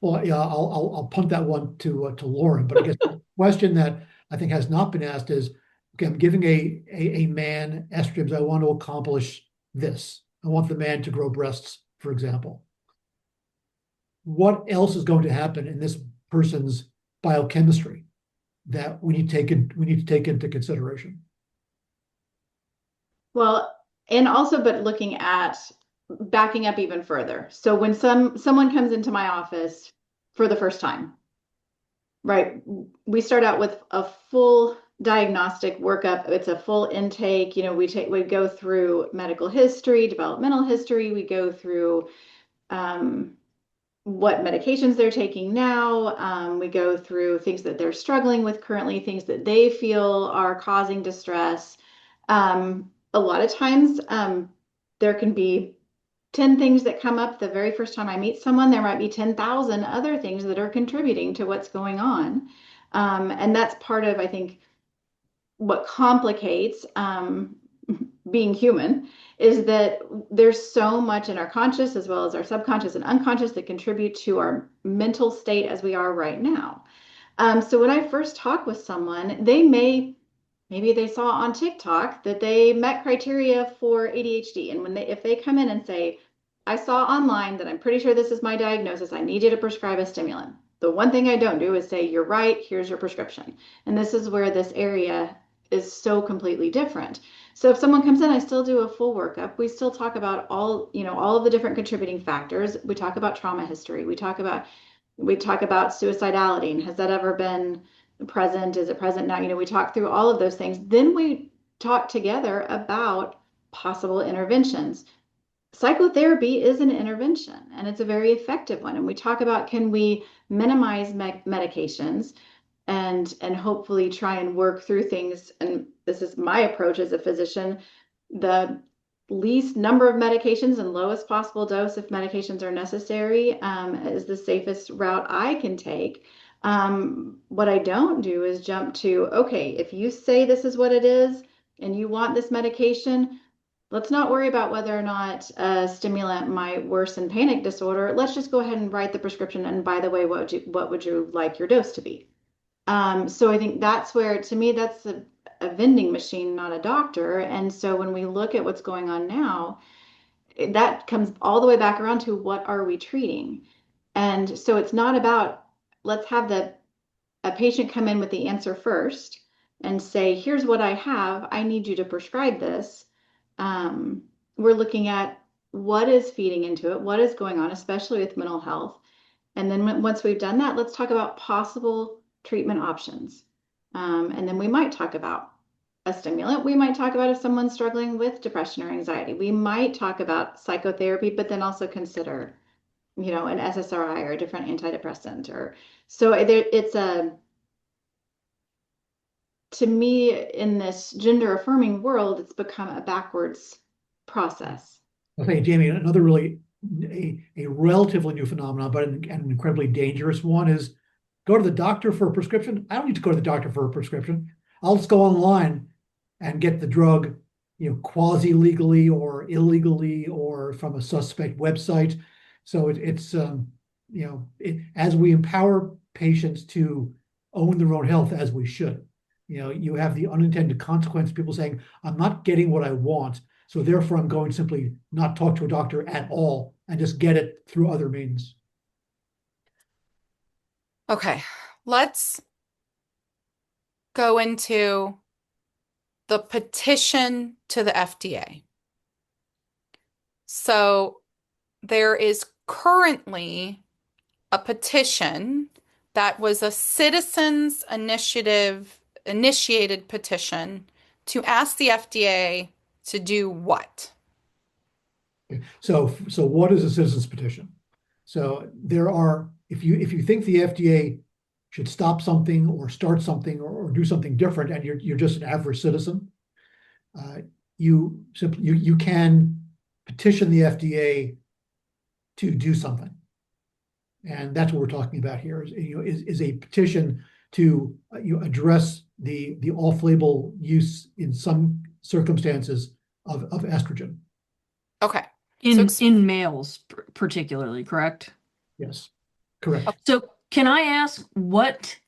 Well, yeah, I'll punt that one to Lauren, but I guess the question that I think has not been asked is, okay, I'm giving a man estrogens. I want to accomplish this. I want the man to grow breasts, for example. What else is going to happen in this person's biochemistry that we need to take into consideration? Well, and also, but looking at backing up even further. So when someone comes into my office for the first time, right, we start out with a full diagnostic workup. It's a full intake. You know, we go through medical history, developmental history. We go through what medications they're taking now. We go through things that they're struggling with currently, things that they feel are causing distress. A lot of times, there can be 10 things that come up the very first time I meet someone. There might be 10,000 other things that are contributing to what's going on. And that's part of, I think, what complicates being human, is that there's so much in our conscious as well as our subconscious and unconscious that contribute to our mental state as we are right now. So when I first talk with someone, maybe they saw on TikTok that they met criteria for ADHD. And if they come in and say, I saw online that I'm pretty sure this is my diagnosis, I need you to prescribe a stimulant. The one thing I don't do is say, you're right, here's your prescription. And this is where this area is so completely different. So if someone comes in, I still do a full workup. We still talk about all of the different contributing factors. We talk about trauma history. We talk about suicidality, and has that ever been present? Is it present now? You know, we talk through all of those things. Then we talk together about possible interventions. Psychotherapy is an intervention, and it's a very effective one. And we talk about, can we minimize medications and hopefully try and work through things. And this is my approach as a physician: the least number of medications and lowest possible dose if medications are necessary is the safest route I can take. What I don't do is jump to, okay, if you say this is what it is and you want this medication, let's not worry about whether or not a stimulant might worsen panic disorder. Let's just go ahead and write the prescription. And by the way, what would you like your dose to be? So I think that's where, to me, that's a vending machine, not a doctor. And so when we look at what's going on now, that comes all the way back around to, what are we treating? And so it's not about, let's have a patient come in with the answer first and say, here's what I have, I need you to prescribe this. We're looking at what is feeding into it, what is going on, especially with mental health. And then once we've done that, let's talk about possible treatment options. And then we might talk about a stimulant. We might talk about if someone's struggling with depression or anxiety. We might talk about psychotherapy, but then also consider, you know, an SSRI or a different antidepressant. Or so it's to me, in this gender affirming world, it's become a backwards process. Okay, Jamie, another really a relatively new phenomenon, but an incredibly dangerous one, is go to the doctor for a prescription. I don't need to go to the doctor for a prescription. I'll just go online and get the drug, you know, quasi-legally or illegally or from a suspect website. So it's as we empower patients to own their own health, as we should, you know, you have the unintended consequence, people saying, I'm not getting what I want, so therefore I'm going to simply not talk to a doctor at all and just get it through other means. Okay, let's go into the petition to the FDA. So there is currently a petition that was a citizens initiated petition to ask the FDA to do what? So what is a citizens petition? So there are, if you think the FDA should stop something or start something or do something different, and you're just an average citizen, you can petition the FDA to do something, and that's what we're talking about here. Is a petition to address the off-label use in some circumstances of estrogen. Okay. In males particularly, correct? Yes, correct. So can I ask what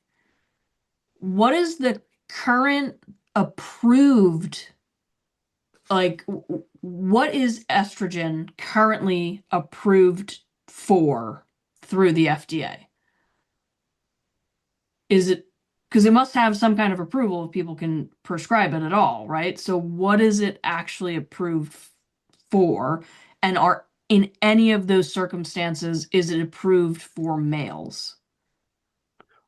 is the current approved, like, what is estrogen currently approved for through the FDA? Is it, because it must have some kind of approval if people can prescribe it at all, right? So what is it actually approved for? And are, in any of those circumstances, is it approved for males?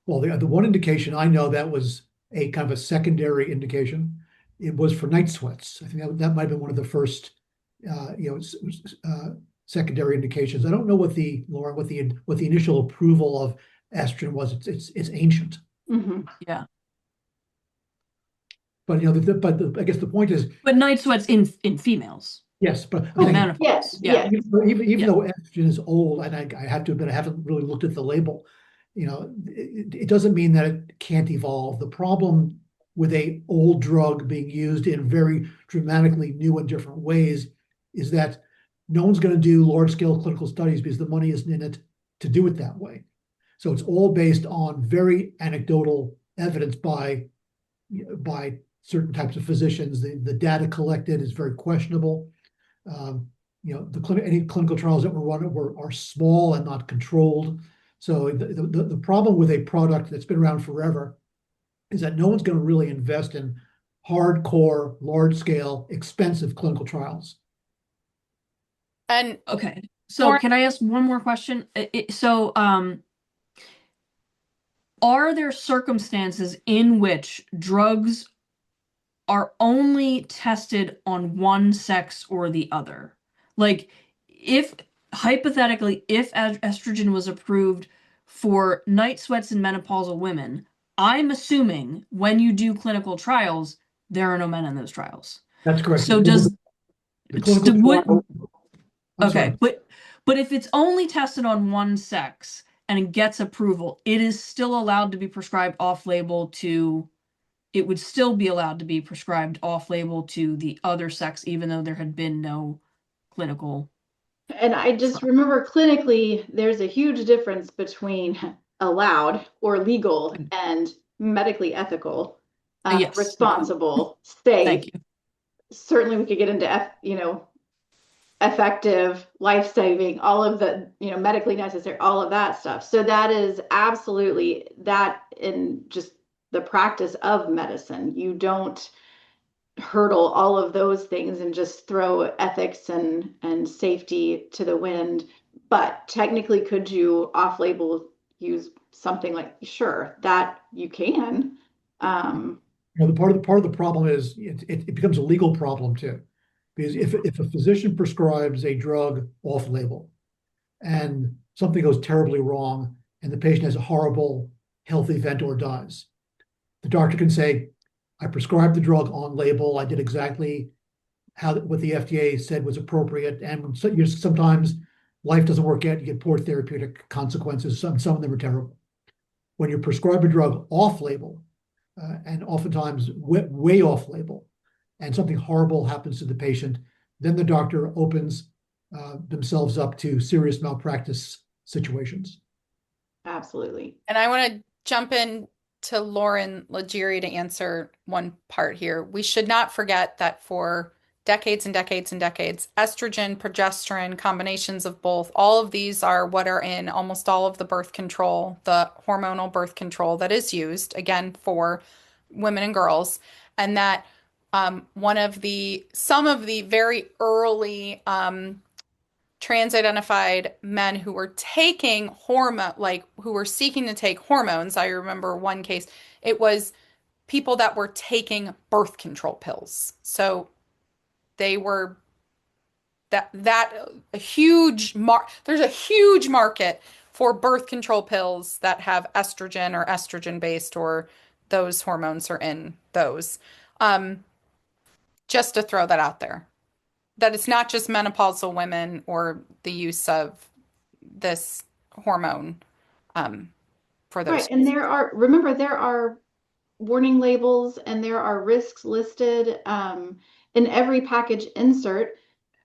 Well, the one indication I know that was a kind of a secondary indication. It was for night sweats. I think that might have been one of the first, secondary indications. I don't know Lauren, what the initial approval of estrogen was. It's ancient. Mm-hmm. Yeah. But I guess the point is, But night sweats in females. yes, but Oh, again, menopause. Yes, Yeah. yes. even though estrogen is old, and I have to admit I haven't really looked at the label, it doesn't mean that it can't evolve. The problem with a old drug being used in very dramatically new and different ways is that no one's going to do large-scale clinical studies because the money isn't in it to do it that way. So it's all based on very anecdotal evidence by certain types of physicians. The data collected is very questionable. Any clinical trials that were run are small and not controlled. So the problem with a product that's been around forever is that no one's going to really invest in hardcore, large-scale, expensive clinical trials. And Okay. So Lauren- can I ask one more question? Are there circumstances in which drugs are only tested on one sex or the other? Like, if hypothetically, if estrogen was approved for night sweats in menopausal women, I'm assuming when you do clinical trials, there are no men in those trials. That's correct. So does the clinical trial? I'm okay, sorry. but if it's only tested on one sex and it gets approval, it is still allowed to be prescribed off-label to. It would still be allowed to be prescribed off-label to the other sex, even though there had been no clinical. And I just remember clinically, there's a huge difference between allowed or legal and medically ethical, Yes. responsible, safe. Thank you. Certainly we could get into effective, life-saving, all of the, medically necessary, all of that stuff. So that is absolutely that in just the practice of medicine. You don't hurdle all of those things and just throw ethics and safety to the wind. But technically, could you off-label use something like, sure, that you can. Part of the problem is it becomes a legal problem too, because if a physician prescribes a drug off-label and something goes terribly wrong and the patient has a horrible health event or dies, the doctor can say, I prescribed the drug on label. I did exactly what the FDA said was appropriate. And sometimes life doesn't work out. You get poor therapeutic consequences. Some of them are terrible. When you prescribe a drug off-label, and oftentimes way off-label, and something horrible happens to the patient, then the doctor opens themselves up to serious malpractice situations. Absolutely. And I want to jump in to Lauren Leggieri to answer one part here. We should not forget that for decades and decades and decades, estrogen, progesterone, combinations of both, all of these are what are in almost all of the birth control, the hormonal birth control that is used, again, for women and girls. And that some of the very early trans-identified men who were taking who were seeking to take hormones. I remember one case, it was people that were taking birth control pills. So they were there's a huge market for birth control pills that have estrogen or estrogen based, or those hormones are in those. Just to throw that out there. That it's not just menopausal women or the use of this hormone for those. Right. And there are warning labels and there are risks listed in every package insert,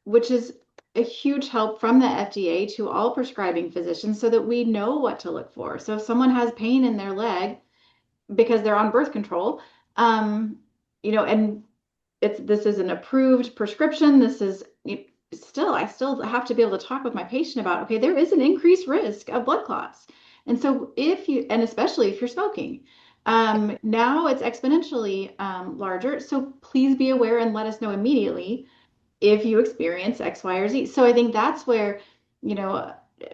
which is a huge help from the FDA to all prescribing physicians so that we know what to look for. So if someone has pain in their leg because they're on birth control, and this is an approved prescription, this is I still have to be able to talk with my patient about, okay, there is an increased risk of blood clots. And so especially if you're smoking, now it's exponentially larger. So please be aware and let us know immediately if you experience X, Y, or Z. So I think that's where,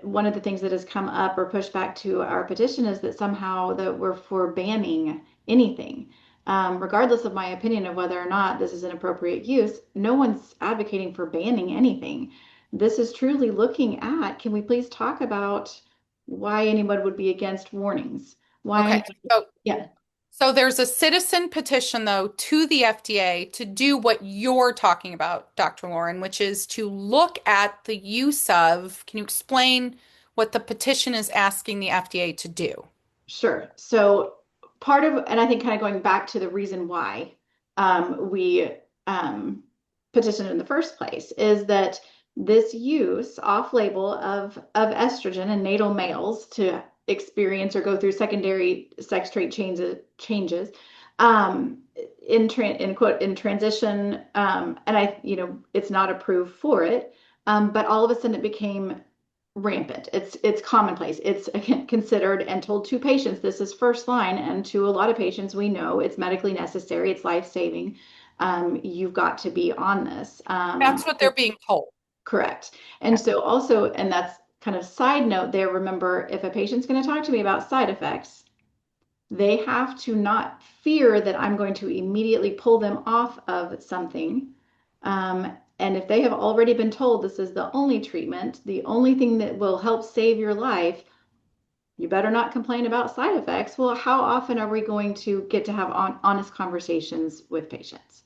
one of the things that has come up or pushed back to our petition is that somehow that we're for banning anything. regardless of my opinion of whether or not this is an appropriate use, no one's advocating for banning anything. This is truly looking at, can we please talk about why anyone would be against warnings? Okay. So, Yeah. so there's a citizen petition, though, to the FDA to do what you're talking about, Dr. Lauren, which is to look at the use of, can you explain what the petition is asking the FDA to do? Sure. So part of, and I think kind of going back to the reason why we petitioned in the first place, is that this use off-label of estrogen in natal males to experience or go through secondary sex trait changes in transition, and it's not approved for it, but all of a sudden it became rampant. It's commonplace. It's considered and told to patients this is first line, and to a lot of patients we know it's medically necessary. It's life saving. You've got to be on this. That's what they're being told. Correct. And so also, and that's kind of side note there. Remember, if a patient's going to talk to me about side effects, they have to not fear that I'm going to immediately pull them off of something. And if they have already been told this is the only treatment, the only thing that will help save your life, you better not complain about side effects. Well, how often are we going to get to have honest conversations with patients?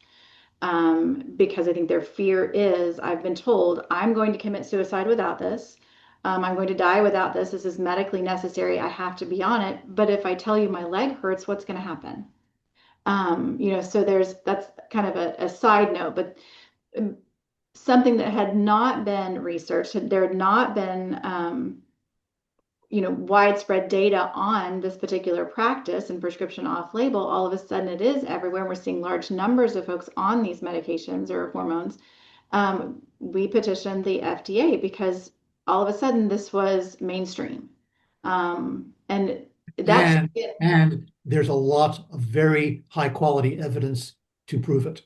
Because I think their fear is, I've been told I'm going to commit suicide without this. I'm going to die without this. This is medically necessary. I have to be on it. But if I tell you my leg hurts, what's going to happen? So that's kind of a side note, but something that had not been researched, there had not been, widespread data on this particular practice and prescription off-label. All of a sudden it is everywhere. We're seeing large numbers of folks on these medications or hormones. We petitioned the FDA because all of a sudden this was mainstream. And there's a lot of very high quality evidence to prove it.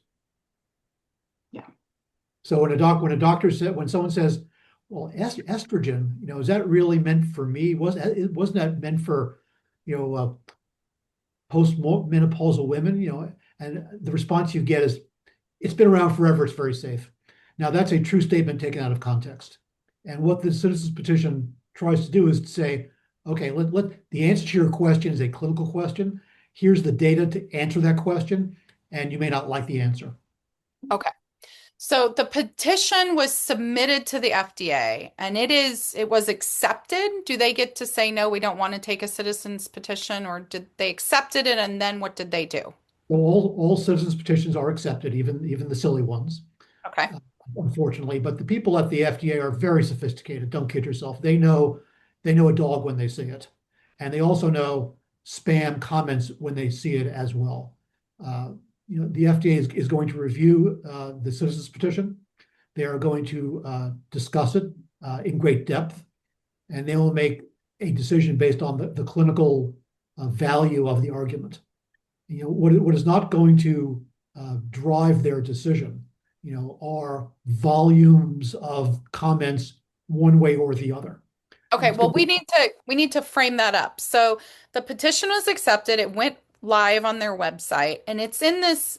Yeah. So when someone says, well, estrogen, is that really meant for me? Wasn't that meant for, post-menopausal women? And the response you get is, it's been around forever. It's very safe. Now that's a true statement taken out of context. And what the citizens petition tries to do is to say, okay, let the answer to your question is a clinical question. Here's the data to answer that question, and you may not like the answer. Okay. So the petition was submitted to the FDA and it was accepted. Do they get to say, no, we don't want to take a citizen's petition, or did they accepted it? And then what did they do? So all citizens petitions are accepted, even the silly ones. Okay. Unfortunately, but the people at the FDA are very sophisticated. Don't kid yourself. They know a dog when they see it. And they also know spam comments when they see it as well. The FDA is going to review the citizens petition. They are going to discuss it in great depth, and they will make a decision based on the clinical value of the argument. What is not going to drive their decision, are volumes of comments one way or the other. Okay, well, we need to frame that up. So the petition was accepted. It went live on their website, and it's in this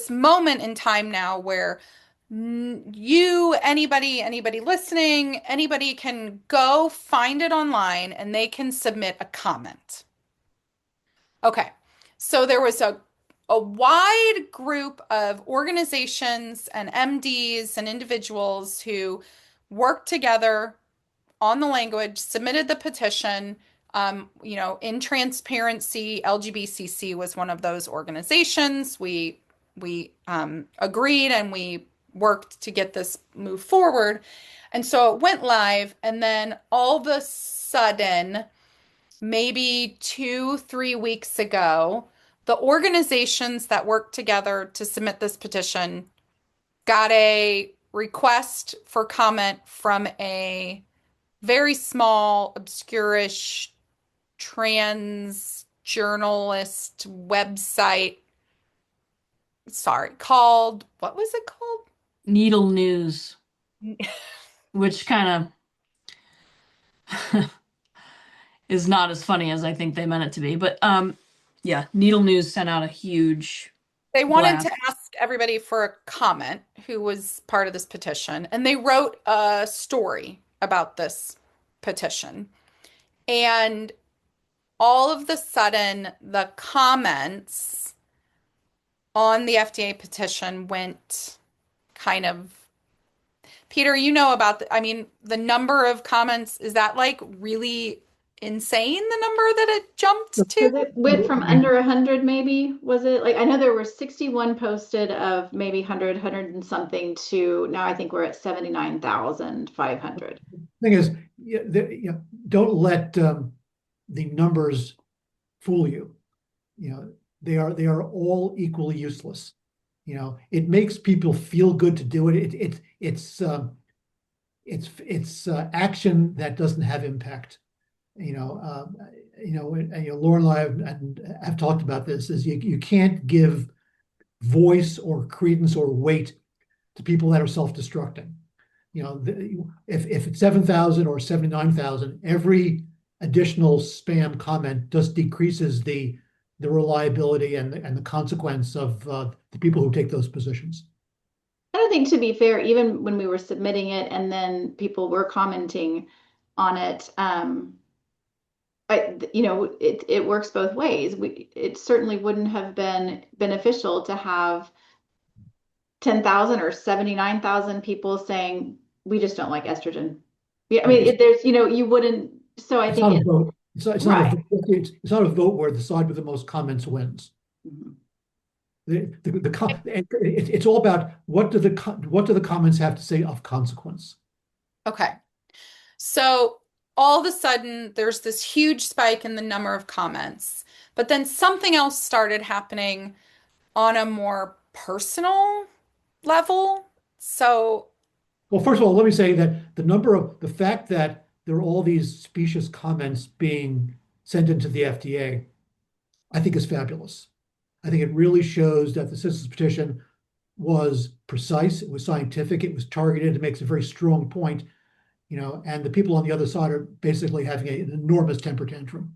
moment in time now where anybody listening, anybody can go find it online and they can submit a comment. Okay, so there was a wide group of organizations and MDs and individuals who worked together on the language, submitted the petition. In transparency, LGBCC was one of those organizations. We agreed and we worked to get this move forward. And so it went live, and then all of a sudden, maybe 2-3 weeks ago, the organizations that worked together to submit this petition got a request for comment from a very small, obscurish trans journalist website. Sorry, what was it called? Needle News, which kind of is not as funny as I think they meant it to be. But Yeah, Needle News sent out a huge They wanted blast. to ask everybody for a comment who was part of this petition, and they wrote a story about this petition. And all of the sudden, the comments on the FDA petition went kind of, Peter, you know about I mean, the number of comments, is that like really insane, the number that it jumped to? It went from under 100, maybe, was it? Like, I know there were 61 posted of maybe 100 and something to now I think we're at 79,500. Thing is, don't let the numbers fool you. They are all equally useless. It makes people feel good to do it. It's action that doesn't have impact. Lauren and I have talked about this. Is you can't give voice or credence or weight to people that are self-destructing. If it's 7,000 or 79,000, every additional spam comment just decreases the reliability and the consequence of the people who take those positions. I don't think, to be fair, even when we were submitting it and then people were commenting on it, it works both ways. It certainly wouldn't have been beneficial to have 10,000 or 79,000 people saying we just don't like estrogen. Yeah, I mean, you wouldn't. So I think it's not a vote where the side with the most comments wins. Mhm. It's all about what do the comments have to say of consequence. Okay. So all of a sudden, there's this huge spike in the number of comments, but then something else started happening on a more personal level. So, Well, first of all, let me say that the fact that there are all these specious comments being sent into the FDA, I think is fabulous. I think it really shows that the citizens petition was precise, it was scientific, it was targeted, it makes a very strong point, and the people on the other side are basically having an enormous temper tantrum.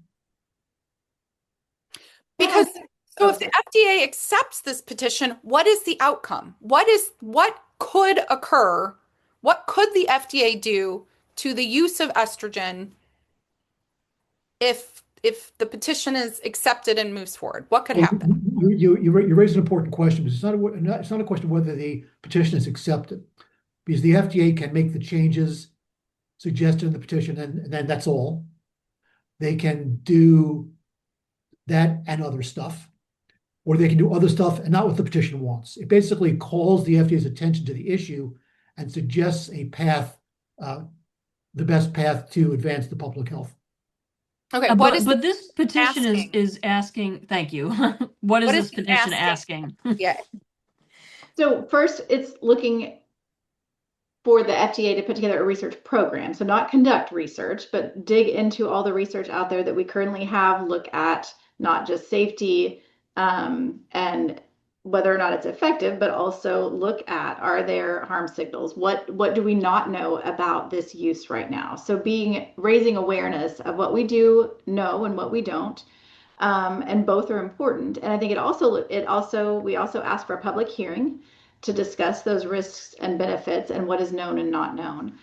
because so if the FDA accepts this petition, what is the outcome? What could occur? What could the FDA do to the use of estrogen if the petition is accepted and moves forward? What could happen? You raise an important question, because it's not a question of whether the petition is accepted, because the FDA can make the changes suggested in the petition, and then that's all. They can do that and other stuff, or they can do other stuff and not what the petition wants. It basically calls the FDA's attention to the issue and suggests a path, the best path to advance the public health. Okay, but this petition asking? is asking, thank you. What is this petition asking? Yeah. So first, it's looking for the FDA to put together a research program. So not conduct research, but dig into all the research out there that we currently have, look at not just safety and whether or not it's effective, but also look at, are there harm signals? What do we not know about this use right now? So raising awareness of what we do know and what we don't. And both are important. And I think we also ask for a public hearing to discuss those risks and benefits and what is known and not known.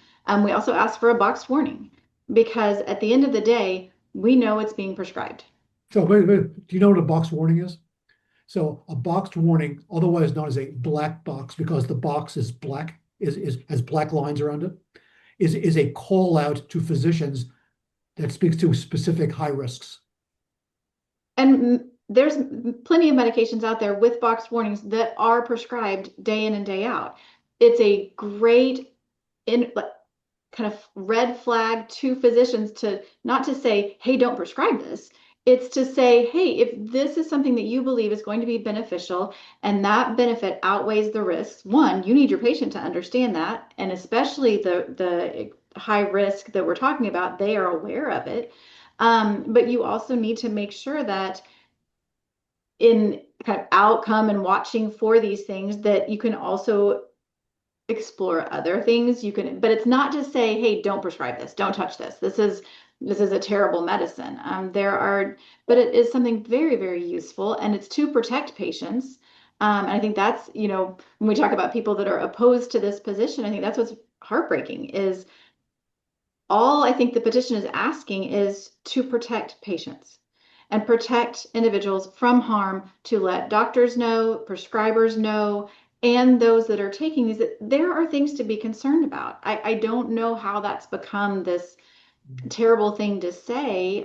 We also ask for a boxed warning, because at the end of the day, we know it's being prescribed. So wait, do you know what a boxed warning is? So a boxed warning, otherwise known as a black box, because the box is black, has black lines around it, is a call out to physicians that speaks to specific high risks. And there's plenty of medications out there with boxed warnings that are prescribed day in and day out. It's a great kind of red flag to physicians to not to say, hey, don't prescribe this. It's to say, hey, if this is something that you believe is going to be beneficial and that benefit outweighs the risks, one, you need your patient to understand that. And especially the high risk that we're talking about, they are aware of it. But you also need to make sure that in kind of outcome and watching for these things, that you can also explore other things. You can, but it's not just say, hey, don't prescribe this, don't touch this. This is a terrible medicine. But it is something very, very useful, and it's to protect patients. And I think that's, when we talk about people that are opposed to this position, I think that's what's heartbreaking is all I think the petition is asking is to protect patients and protect individuals from harm, to let doctors know, prescribers know, and those that are taking these, that there are things to be concerned about. I don't know how that's become this terrible thing to say.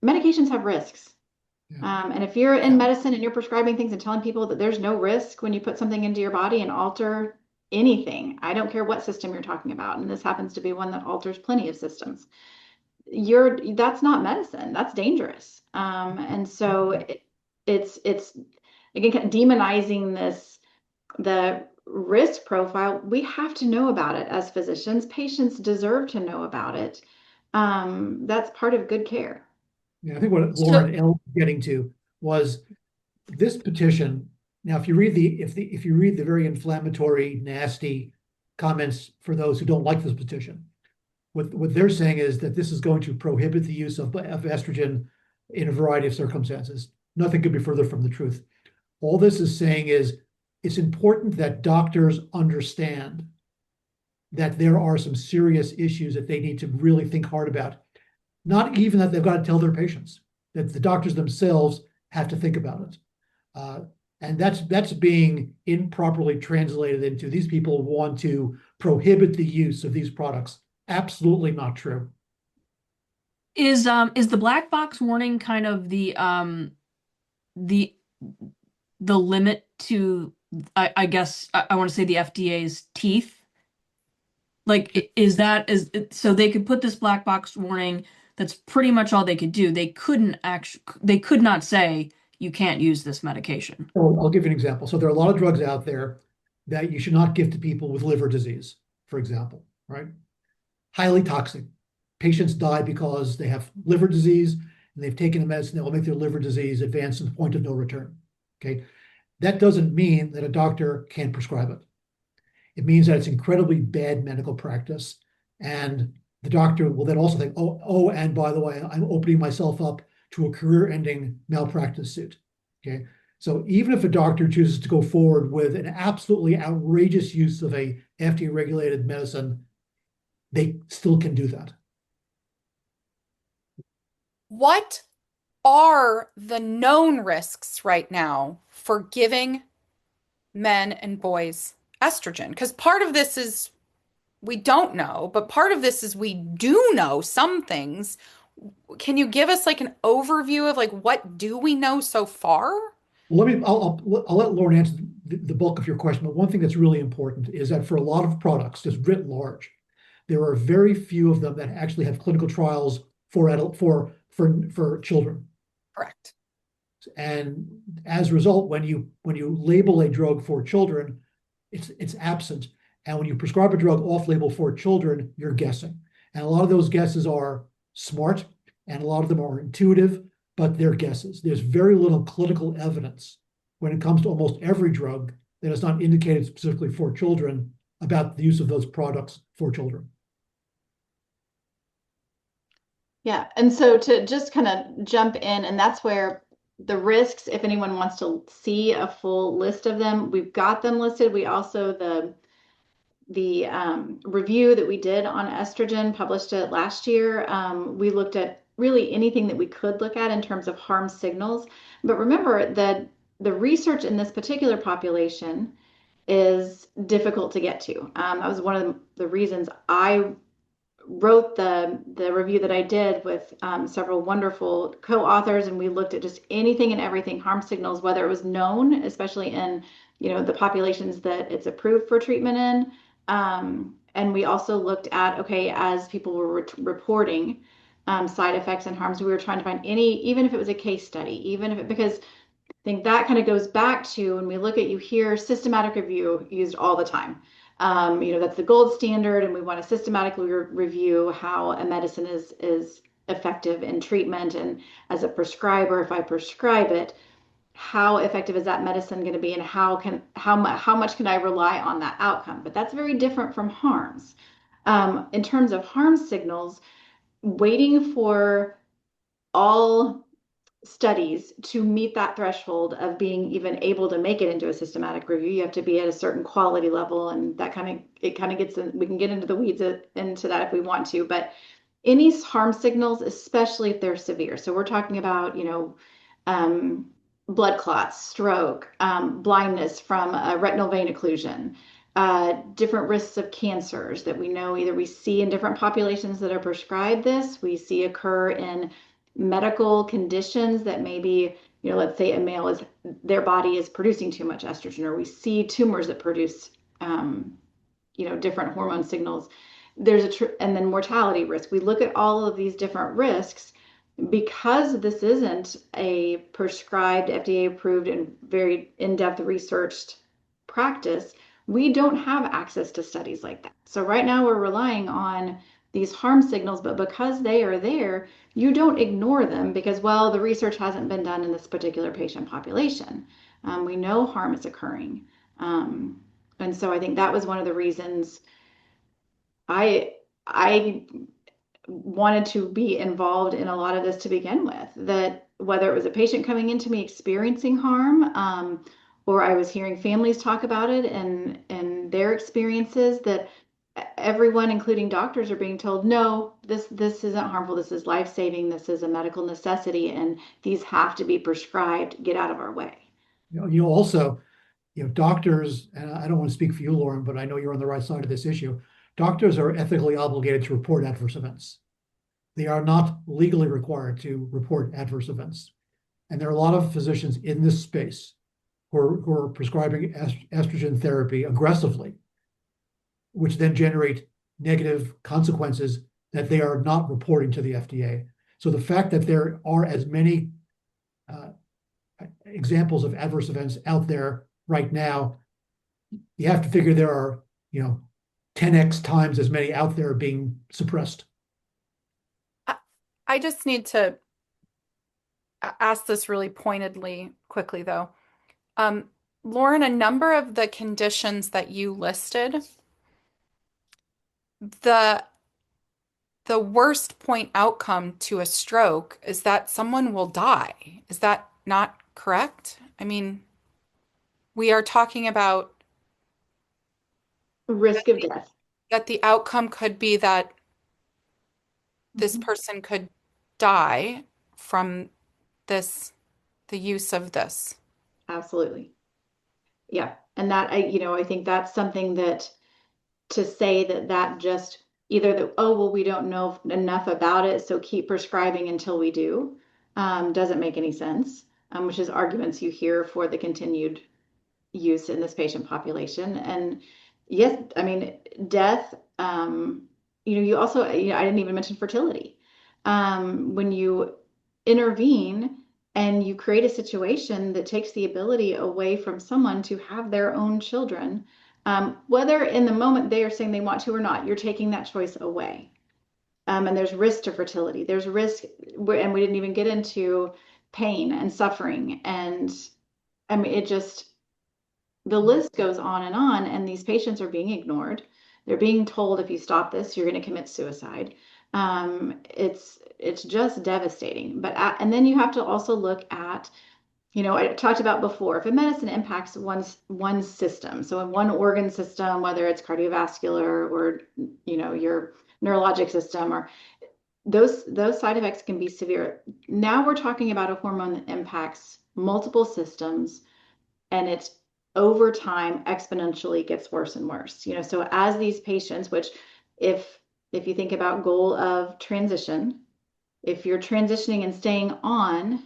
Medications have risks. Yeah. And if you're in medicine and you're prescribing things and telling people that there's no risk when you put something into your body and alter anything, I don't care what system you're talking about, and this happens to be one that alters plenty of systems, that's not medicine. That's dangerous. And so it's again kind of demonizing the risk profile. We have to know about it as physicians. Patients deserve to know about it. That's part of good care. Yeah, I think what Lauren L was getting to was this petition. Now, if you read if you read the very inflammatory, nasty comments for those who don't like this petition, what they're saying is that this is going to prohibit the use of estrogen in a variety of circumstances. Nothing could be further from the truth. All this is saying is it's important that doctors understand that there are some serious issues that they need to really think hard about. Not even that they've got to tell their patients, that the doctors themselves have to think about it. And that's being improperly translated into these people want to prohibit the use of these products. Absolutely not true. Is the black box warning kind of the limit to, I guess I want to say, the FDA's teeth? Like, so they could put this black box warning, that's pretty much all they could do. They could not say you can't use this medication. So I'll give you an example. So there are a lot of drugs out there that you should not give to people with liver disease, for example, right? Highly toxic. Patients die because they have liver disease and they've taken a medicine that will make their liver disease advance to the point of no return. Okay. That doesn't mean that a doctor can't prescribe it. It means that it's incredibly bad medical practice. And the doctor will then also think, oh, and by the way, I'm opening myself up to a career-ending malpractice suit. Okay. So even if a doctor chooses to go forward with an absolutely outrageous use of a FDA-regulated medicine, they still can do that. What are the known risks right now for giving men and boys estrogen? Because part of this is we don't know, but part of this is we do know some things. Can you give us like an overview of like what do we know so far? Well, I'll let Lauren answer the bulk of your question, but one thing that's really important is that for a lot of products, just writ large, there are very few of them that actually have clinical trials for children. Correct. And as a result, when you label a drug for children, it's absent. And when you prescribe a drug off-label for children, you're guessing. And a lot of those guesses are smart, and a lot of them are intuitive, but they're guesses. There's very little clinical evidence when it comes to almost every drug that is not indicated specifically for children about the use of those products for children. Yeah, and so to just kind of jump in, and that's where the risks, if anyone wants to see a full list of them, we've got them listed. We also, the review that we did on estrogen, published it last year. We looked at really anything that we could look at in terms of harm signals. But remember that the research in this particular population is difficult to get to. That was one of the reasons I wrote the review that I did with several wonderful co-authors, and we looked at just anything and everything harm signals, whether it was known, especially in the populations that it's approved for treatment in, and we also looked at, okay, as people were reporting side effects and harms, we were trying to find even if it was a case study, because I think that kind of goes back to when we look at, you hear systematic review used all the time. That's the gold standard, and we want to systematically review how a medicine is effective in treatment. And as a prescriber, if I prescribe it, how effective is that medicine going to be, and how much can I rely on that outcome? But that's very different from harms. In terms of harm signals, waiting for all studies to meet that threshold of being even able to make it into a systematic review, you have to be at a certain quality level, and that kind of gets in, we can get into the weeds into that if we want to, but any harm signals, especially if they're severe. So we're talking about, blood clots, stroke, blindness from a retinal vein occlusion, different risks of cancers that we know either we see in different populations that are prescribed this, we see occur in medical conditions that maybe, let's say a male is, their body is producing too much estrogen, or we see tumors that produce, different hormone signals. And then mortality risk. We look at all of these different risks. Because this isn't a prescribed, FDA approved, and very in-depth researched practice, we don't have access to studies like that. So right now we're relying on these harm signals, but because they are there, you don't ignore them because, well, the research hasn't been done in this particular patient population. We know harm is occurring. And so I think that was one of the reasons I wanted to be involved in a lot of this to begin with, that whether it was a patient coming into me experiencing harm, or I was hearing families talk about it and their experiences, that everyone, including doctors, are being told, no, this isn't harmful, this is life-saving, this is a medical necessity, and these have to be prescribed, get out of our way. Also, doctors, and I don't want to speak for you, Lauren, but I know you're on the right side of this issue. Doctors are ethically obligated to report adverse events. They are not legally required to report adverse events. And there are a lot of physicians in this space who are prescribing estrogen therapy aggressively, which then generate negative consequences that they are not reporting to the FDA. So the fact that there are as many examples of adverse events out there right now, you have to figure there are, 10x times as many out there being suppressed. I just need to ask this really pointedly quickly, though. Lauren, a number of the conditions that you listed, the worst point outcome to a stroke is that someone will die. Is that not correct? I mean, we are talking about Risk of death. That the outcome could be that this person could die from the use of this. Absolutely. Yeah. And that, I think that's something that to say that just either we don't know enough about it, so keep prescribing until we do, doesn't make any sense, which is arguments you hear for the continued use in this patient population. And yes, I mean, death, you also, I didn't even mention fertility. When you intervene and you create a situation that takes the ability away from someone to have their own children, whether in the moment they are saying they want to or not, you're taking that choice away. And there's risk to fertility. There's risk, and we didn't even get into pain and suffering. And I mean, the list goes on, and these patients are being ignored. They're being told, if you stop this, you're going to commit suicide. It's just devastating. And then you have to also look at, I talked about before, if a medicine impacts one system, so in one organ system, whether it's cardiovascular or, your neurologic system, or those side effects can be severe. Now we're talking about a hormone that impacts multiple systems, and it's over time exponentially gets worse and worse. So as these patients, which if you think about goal of transition, if you're transitioning and staying on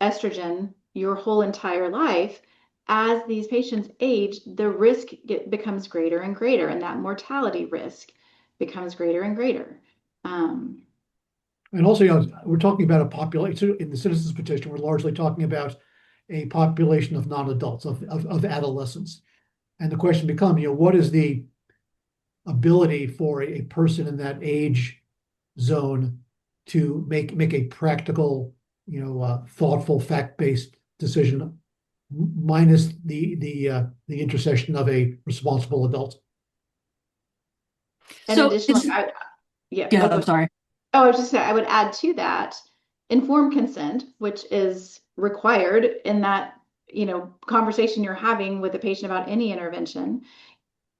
estrogen your whole entire life, as these patients age, the risk becomes greater and greater, and that mortality risk becomes greater and greater. And also, we're talking about a population in the citizens petition. We're largely talking about a population of non-adults, of adolescents. And the question becomes, what is the ability for a person in that age zone to make a practical, thoughtful, fact-based decision minus the intercession of a responsible adult. And So additionally, it's, yeah, yeah, oh, go I'm ahead. sorry. Oh, I was just saying, I would add to that informed consent, which is required in that, conversation you're having with a patient about any intervention,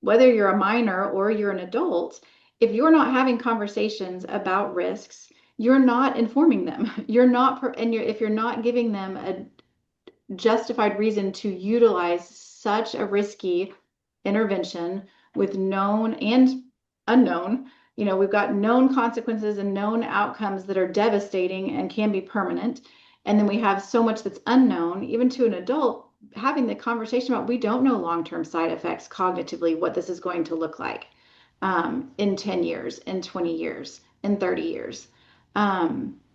whether you're a minor or you're an adult. If you're not having conversations about risks, you're not informing them. You're not, if you're not giving them a justified reason to utilize such a risky intervention with known and unknown. We've got known consequences and known outcomes that are devastating and can be permanent. And then we have so much that's unknown, even to an adult, having the conversation about we don't know long-term side effects cognitively, what this is going to look like in 10 years, in 20 years, in 30 years.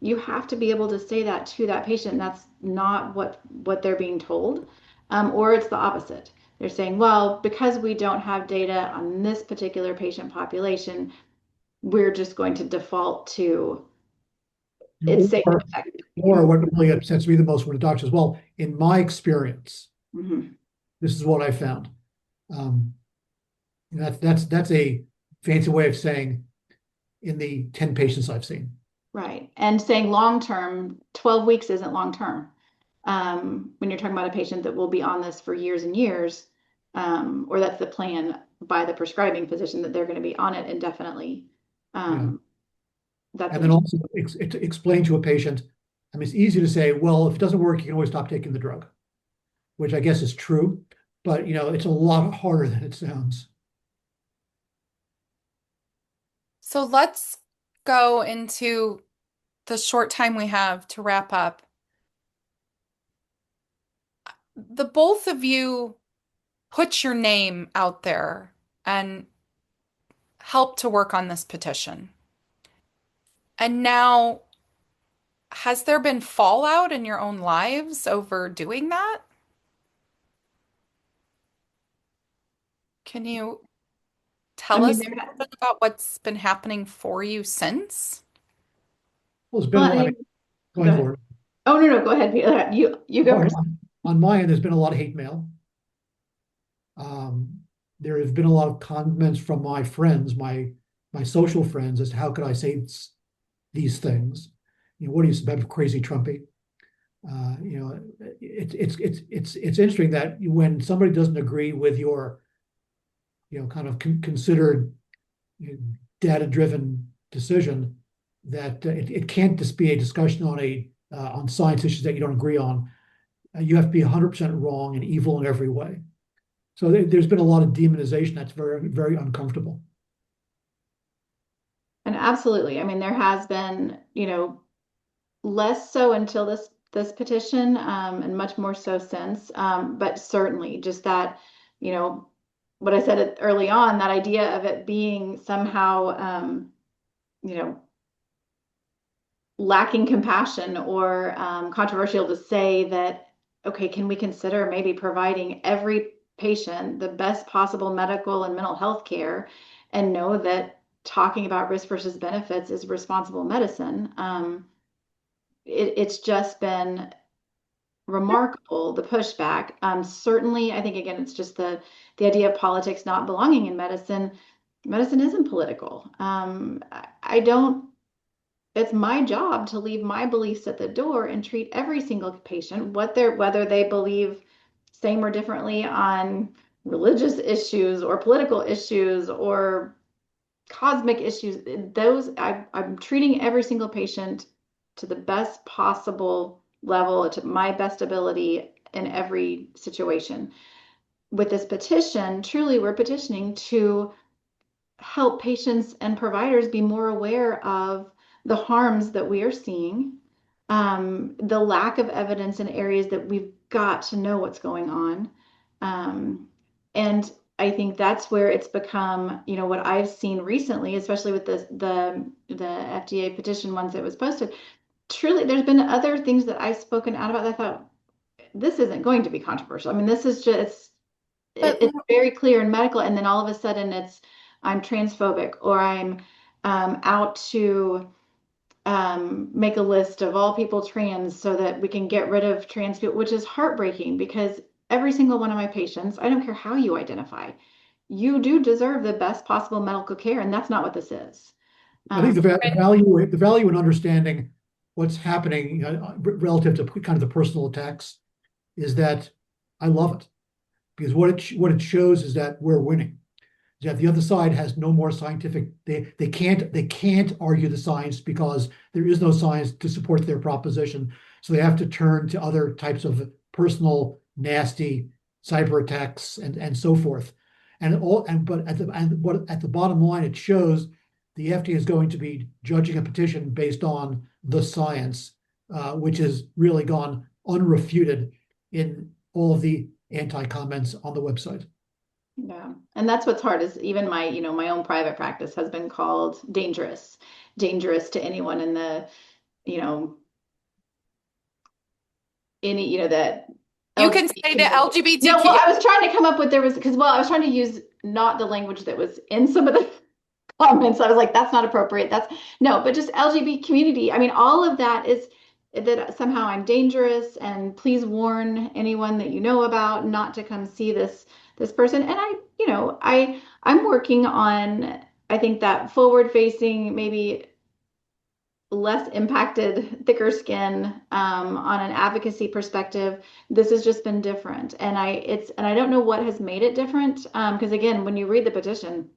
You have to be able to say that to that patient. That's not what they're being told, or it's the opposite. They're saying, well, because we don't have data on this particular patient population, we're just going to default to it's safe and Or, effective. or what really upsets me the most when a doctor says, well, in my experience, this is what I found. That's a fancy way of saying in the 10 patients I've seen. Right. And saying long term, 12 weeks isn't long term. When you're talking about a patient that will be on this for years and years, or that's the plan by the prescribing physician that they're going to be on it indefinitely. That's And then also explain to a patient, I mean, it's easy to say, well, if it doesn't work, you can always stop taking the drug, which I guess is true, but it's a lot harder than it sounds. So let's go into the short time we have to wrap up. The both of you put your name out there and help to work on this petition. And now, has there been fallout in your own lives over doing that? Can you tell us a little bit about what's been happening for you since? Well, there's been a lot of going forward. Oh, no, go ahead, Peter. You go first. On my end, there's been a lot of hate mail. There has been a lot of comments from my friends, my social friends, as to how could I say these things? What are you, some crazy Trumpy? It's interesting that when somebody doesn't agree with your, kind of considered data-driven decision, that it can't just be a discussion on science issues that you don't agree on. You have to be 100% wrong and evil in every way. So there's been a lot of demonization that's very, very uncomfortable. And absolutely. I mean, there has been, less so until this petition, and much more so since. But certainly just that, what I said early on, that idea of it being somehow, lacking compassion or controversial to say that, okay, can we consider maybe providing every patient the best possible medical and mental health care, and know that talking about risk versus benefits is responsible medicine. It's just been remarkable, the pushback. Certainly, I think, again, it's just the idea of politics not belonging in medicine. Medicine isn't political. It's my job to leave my beliefs at the door and treat every single patient, whether they believe same or differently on religious issues or political issues or cosmic issues. I'm treating every single patient to the best possible level, to my best ability in every situation. With this petition, truly, we're petitioning to help patients and providers be more aware of the harms that we are seeing, the lack of evidence in areas that we've got to know what's going on. And I think that's where it's become, what I've seen recently, especially with the FDA petition once it was posted. Truly, there's been other things that I've spoken out about that I thought, this isn't going to be controversial. I mean, this is just, it's very clear in medical, and then all of a sudden I'm transphobic, or I'm out to make a list of all people trans so that we can get rid of trans people, which is heartbreaking, because every single one of my patients, I don't care how you identify, you do deserve the best possible medical care, and that's not what this is. I think the value in understanding what's happening relative to kind of the personal attacks is that I love it, because what it shows is that we're winning. That the other side has no more scientific. They can't argue the science because there is no science to support their proposition. So they have to turn to other types of personal nasty cyber attacks and so forth. But at the bottom line, it shows the FDA is going to be judging a petition based on the science, which has really gone unrefuted in all of the anti-comments on the website. Yeah. And that's what's hard is even my, my own private practice has been called dangerous to anyone in the, that. You can say the LGBTQ. No, well, I was trying to come up with, I was trying to use not the language that was in some of the comments. I was like, that's not appropriate. But just LGBT community. I mean, all of that is that somehow I'm dangerous, and please warn anyone that you know about not to come see this person. And I'm working on, I think, that forward facing, maybe less impacted, thicker skin, on an advocacy perspective. This has just been different. And I don't know what has made it different. Because again, when you read the petition,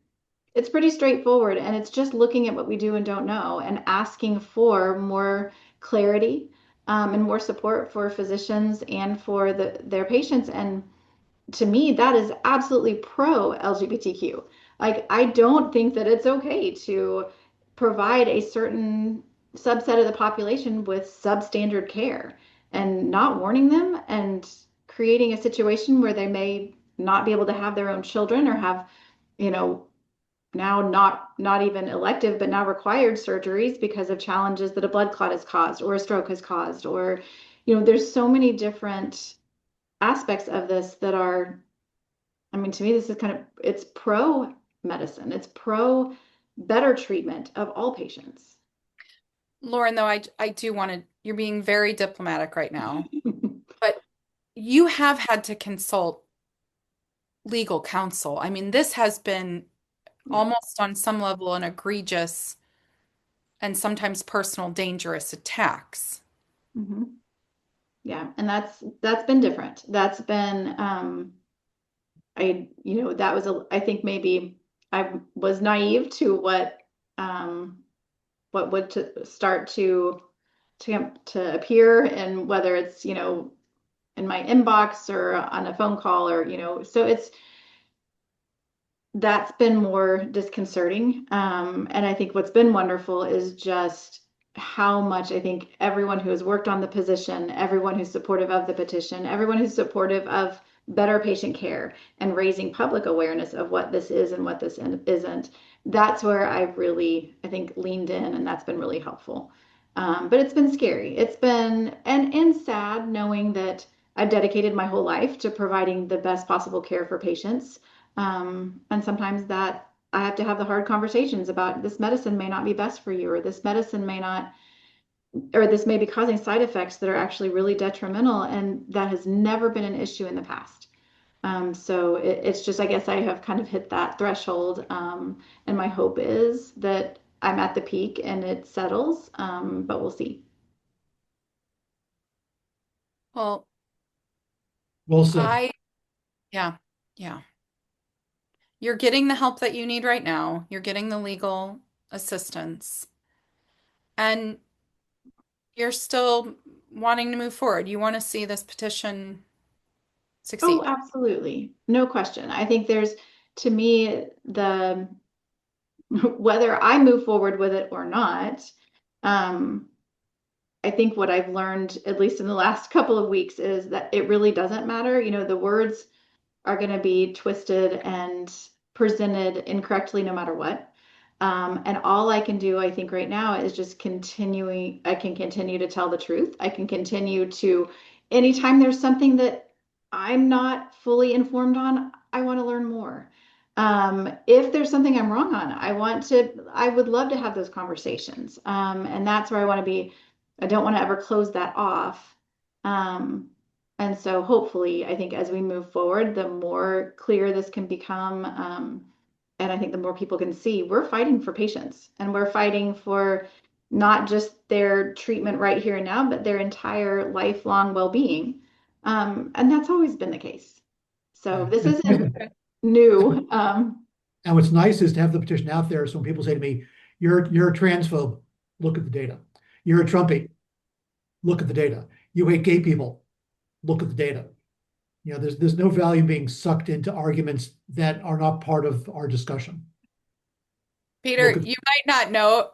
it's pretty straightforward, and it's just looking at what we do and don't know and asking for more clarity, and more support for physicians and for their patients. And to me, that is absolutely pro LGBTQ. Like, I don't think that it's okay to provide a certain subset of the population with substandard care and not warning them and creating a situation where they may not be able to have their own children, or have, now not even elective, but now required surgeries because of challenges that a blood clot has caused or a stroke has caused, or, there's so many different aspects of this that are, I mean, to me, this is it's pro medicine. It's pro better treatment of all patients. Lauren, though, I do want to, you're being very diplomatic right now, but you have had to consult legal counsel. I mean, this has been almost on some level an egregious and sometimes personal dangerous attacks. Mm-hmm. Yeah. And that's been different. That's been, I think maybe I was naive to what would start to appear, and whether it's, in my inbox or on a phone call, or, so that's been more disconcerting. And I think what's been wonderful is just how much I think everyone who has worked on the position, everyone who's supportive of the petition, everyone who's supportive of better patient care and raising public awareness of what this is and what this isn't, that's where I've really, I think, leaned in, and that's been really helpful. But it's been scary. It's been and sad knowing that I've dedicated my whole life to providing the best possible care for patients. And sometimes that I have to have the hard conversations about, this medicine may not be best for you, or this medicine may not, or this may be causing side effects that are actually really detrimental. And that has never been an issue in the past. So it's just, I guess I have kind of hit that threshold. And my hope is that I'm at the peak and it settles, but we'll see. Well said. Yeah. You're getting the help that you need right now. You're getting the legal assistance. And you're still wanting to move forward. You want to see this petition succeed. Oh, absolutely. No question. I think there's, to me, whether I move forward with it or not, I think what I've learned, at least in the last couple of weeks, is that it really doesn't matter. The words are going to be twisted and presented incorrectly no matter what. And all I can do, I think, right now is just I can continue to tell the truth. I can continue to, anytime there's something that I'm not fully informed on, I want to learn more. If there's something I'm wrong on, I would love to have those conversations. And that's where I want to be. I don't want to ever close that off. And And so hopefully, I think as we move forward, the more clear this can become, and I think the more people can see, we're fighting for patients, and we're fighting for not just their treatment right here and now, but their entire lifelong well-being. And that's always been the case. So this isn't new. And what's nice is to have the petition out there. So when people say to me, you're a transphobe, look at the data. You're a Trumpy, look at the data. You hate gay people, look at the data. You know, there's no value being sucked into arguments that are not part of our discussion. Peter, you might not know,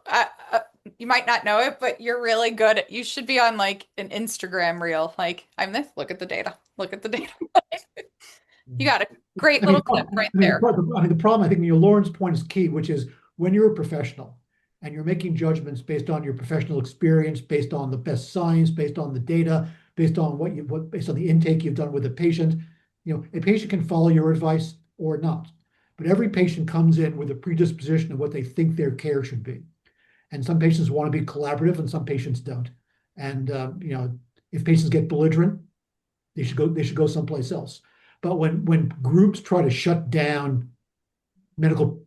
it, but you're really good at, you should be on like an Instagram reel. Like, I'm this, look at the data, look at the data. You got a great little clip right there. The problem, I think, Lauren's point is key, which is when you're a professional and you're making judgments based on your professional experience, based on the best science, based on the data, based on based on the intake you've done with a patient, a patient can follow your advice or not. But every patient comes in with a predisposition of what they think their care should be. And some patients want to be collaborative and some patients don't. And if patients get belligerent, they should go someplace else. But when groups try to shut down medical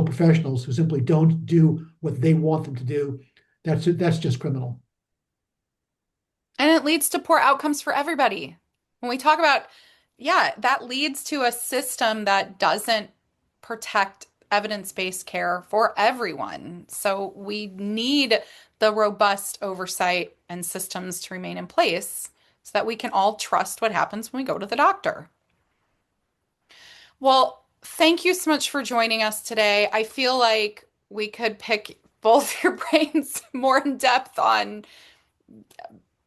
professionals who simply don't do what they want them to do, that's just criminal. And it leads to poor outcomes for everybody. When we talk about, that leads to a system that doesn't protect evidence-based care for everyone. So we need the robust oversight and systems to remain in place so that we can all trust what happens when we go to the doctor. Well, thank you so much for joining us today. I feel like we could pick both your brains more in depth on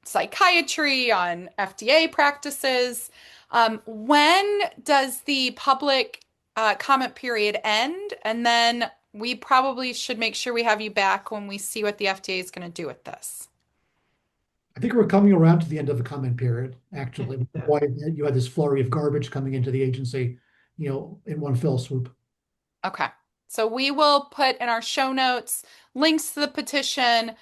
psychiatry, on FDA practices. When does the public comment period end? And then we probably should make sure we have you back when we see what the FDA is going to do with this. I think we're coming around to the end of the comment period, actually. Why you had this flurry of garbage coming into the agency, in one fell swoop. Okay. So we will put in our show notes links to the petition.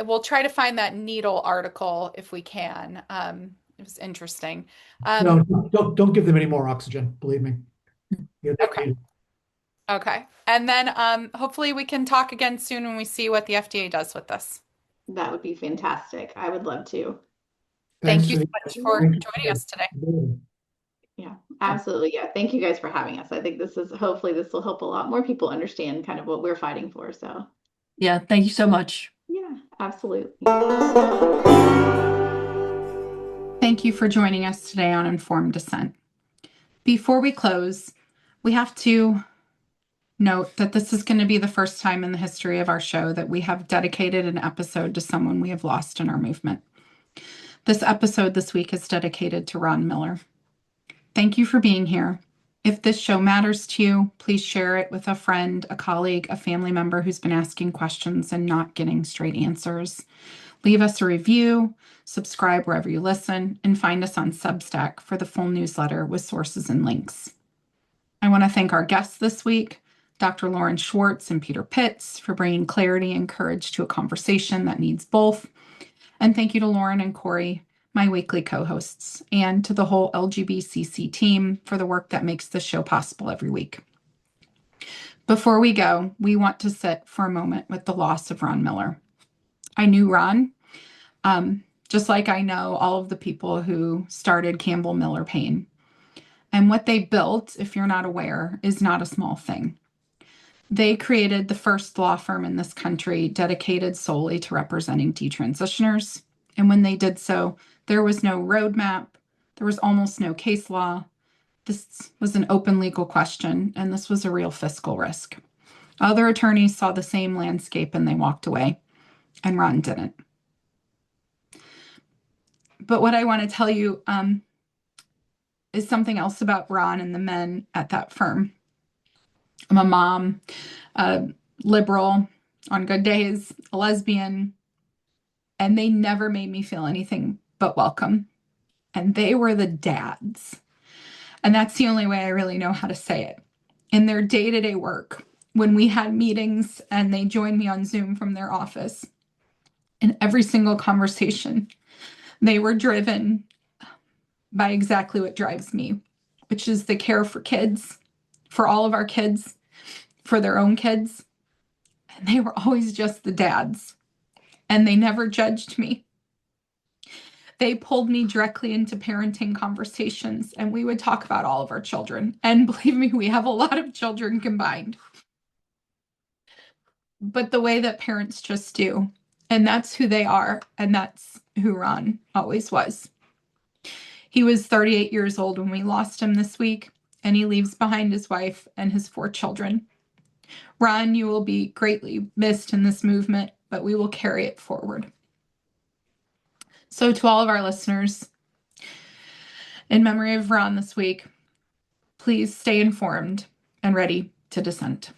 We'll try to find that Needle article if we can. It was interesting. No, don't give them any more oxygen, believe me. Okay. Okay. And then hopefully we can talk again soon when we see what the FDA does with this. That would be fantastic. I would love to. Thank you so much for joining us today. Yeah, absolutely. Yeah. Thank you guys for having us. I think hopefully this will help a lot more people understand kind of what we're fighting for. So yeah, thank you so much. Yeah, absolutely. Thank you for joining us today on Informed Dissent. Before we close, we have to note that this is going to be the first time in the history of our show that we have dedicated an episode to someone we have lost in our movement. This episode this week is dedicated to Ron Miller. Thank you for being here. If this show matters to you, please share it with a friend, a colleague, a family member who's been asking questions and not getting straight answers. Leave us a review, subscribe wherever you listen, and find us on Substack for the full newsletter with sources and links. I want to thank our guests this week, Dr. Lauren Schwartz and Peter Pitts, for bringing clarity and courage to a conversation that needs both. And thank you to Lauren and Cori, my weekly co-hosts, and to the whole LGBCC team for the work that makes this show possible every week. Before we go, we want to sit for a moment with the loss of Ron Miller. I knew Ron, just like I know all of the people who started Campbell Miller Payne. And what they built, if you're not aware, is not a small thing. They created the first law firm in this country dedicated solely to representing detransitioners. And when they did so, there was no roadmap. There was almost no case law. This was an open legal question, and this was a real fiscal risk. Other attorneys saw the same landscape and they walked away, and Ron didn't. But what I want to tell you is something else about Ron and the men at that firm. I'm a mom, a liberal, on good days, a lesbian, and they never made me feel anything but welcome. And they were the dads. And that's the only way I really know how to say it. In their day-to-day work, when we had meetings and they joined me on Zoom from their office, in every single conversation, they were driven by exactly what drives me, which is the care for kids, for all of our kids, for their own kids. And they were always just the dads, and they never judged me. They pulled me directly into parenting conversations, and we would talk about all of our children. And believe me, we have a lot of children combined. But the way that parents just do, and that's who they are, and that's who Ron always was. He was 38 years old when we lost him this week, and he leaves behind his wife and his 4 children. Ron, you will be greatly missed in this movement, but we will carry it forward. So to all of our listeners, in memory of Ron this week, please stay informed and ready to dissent.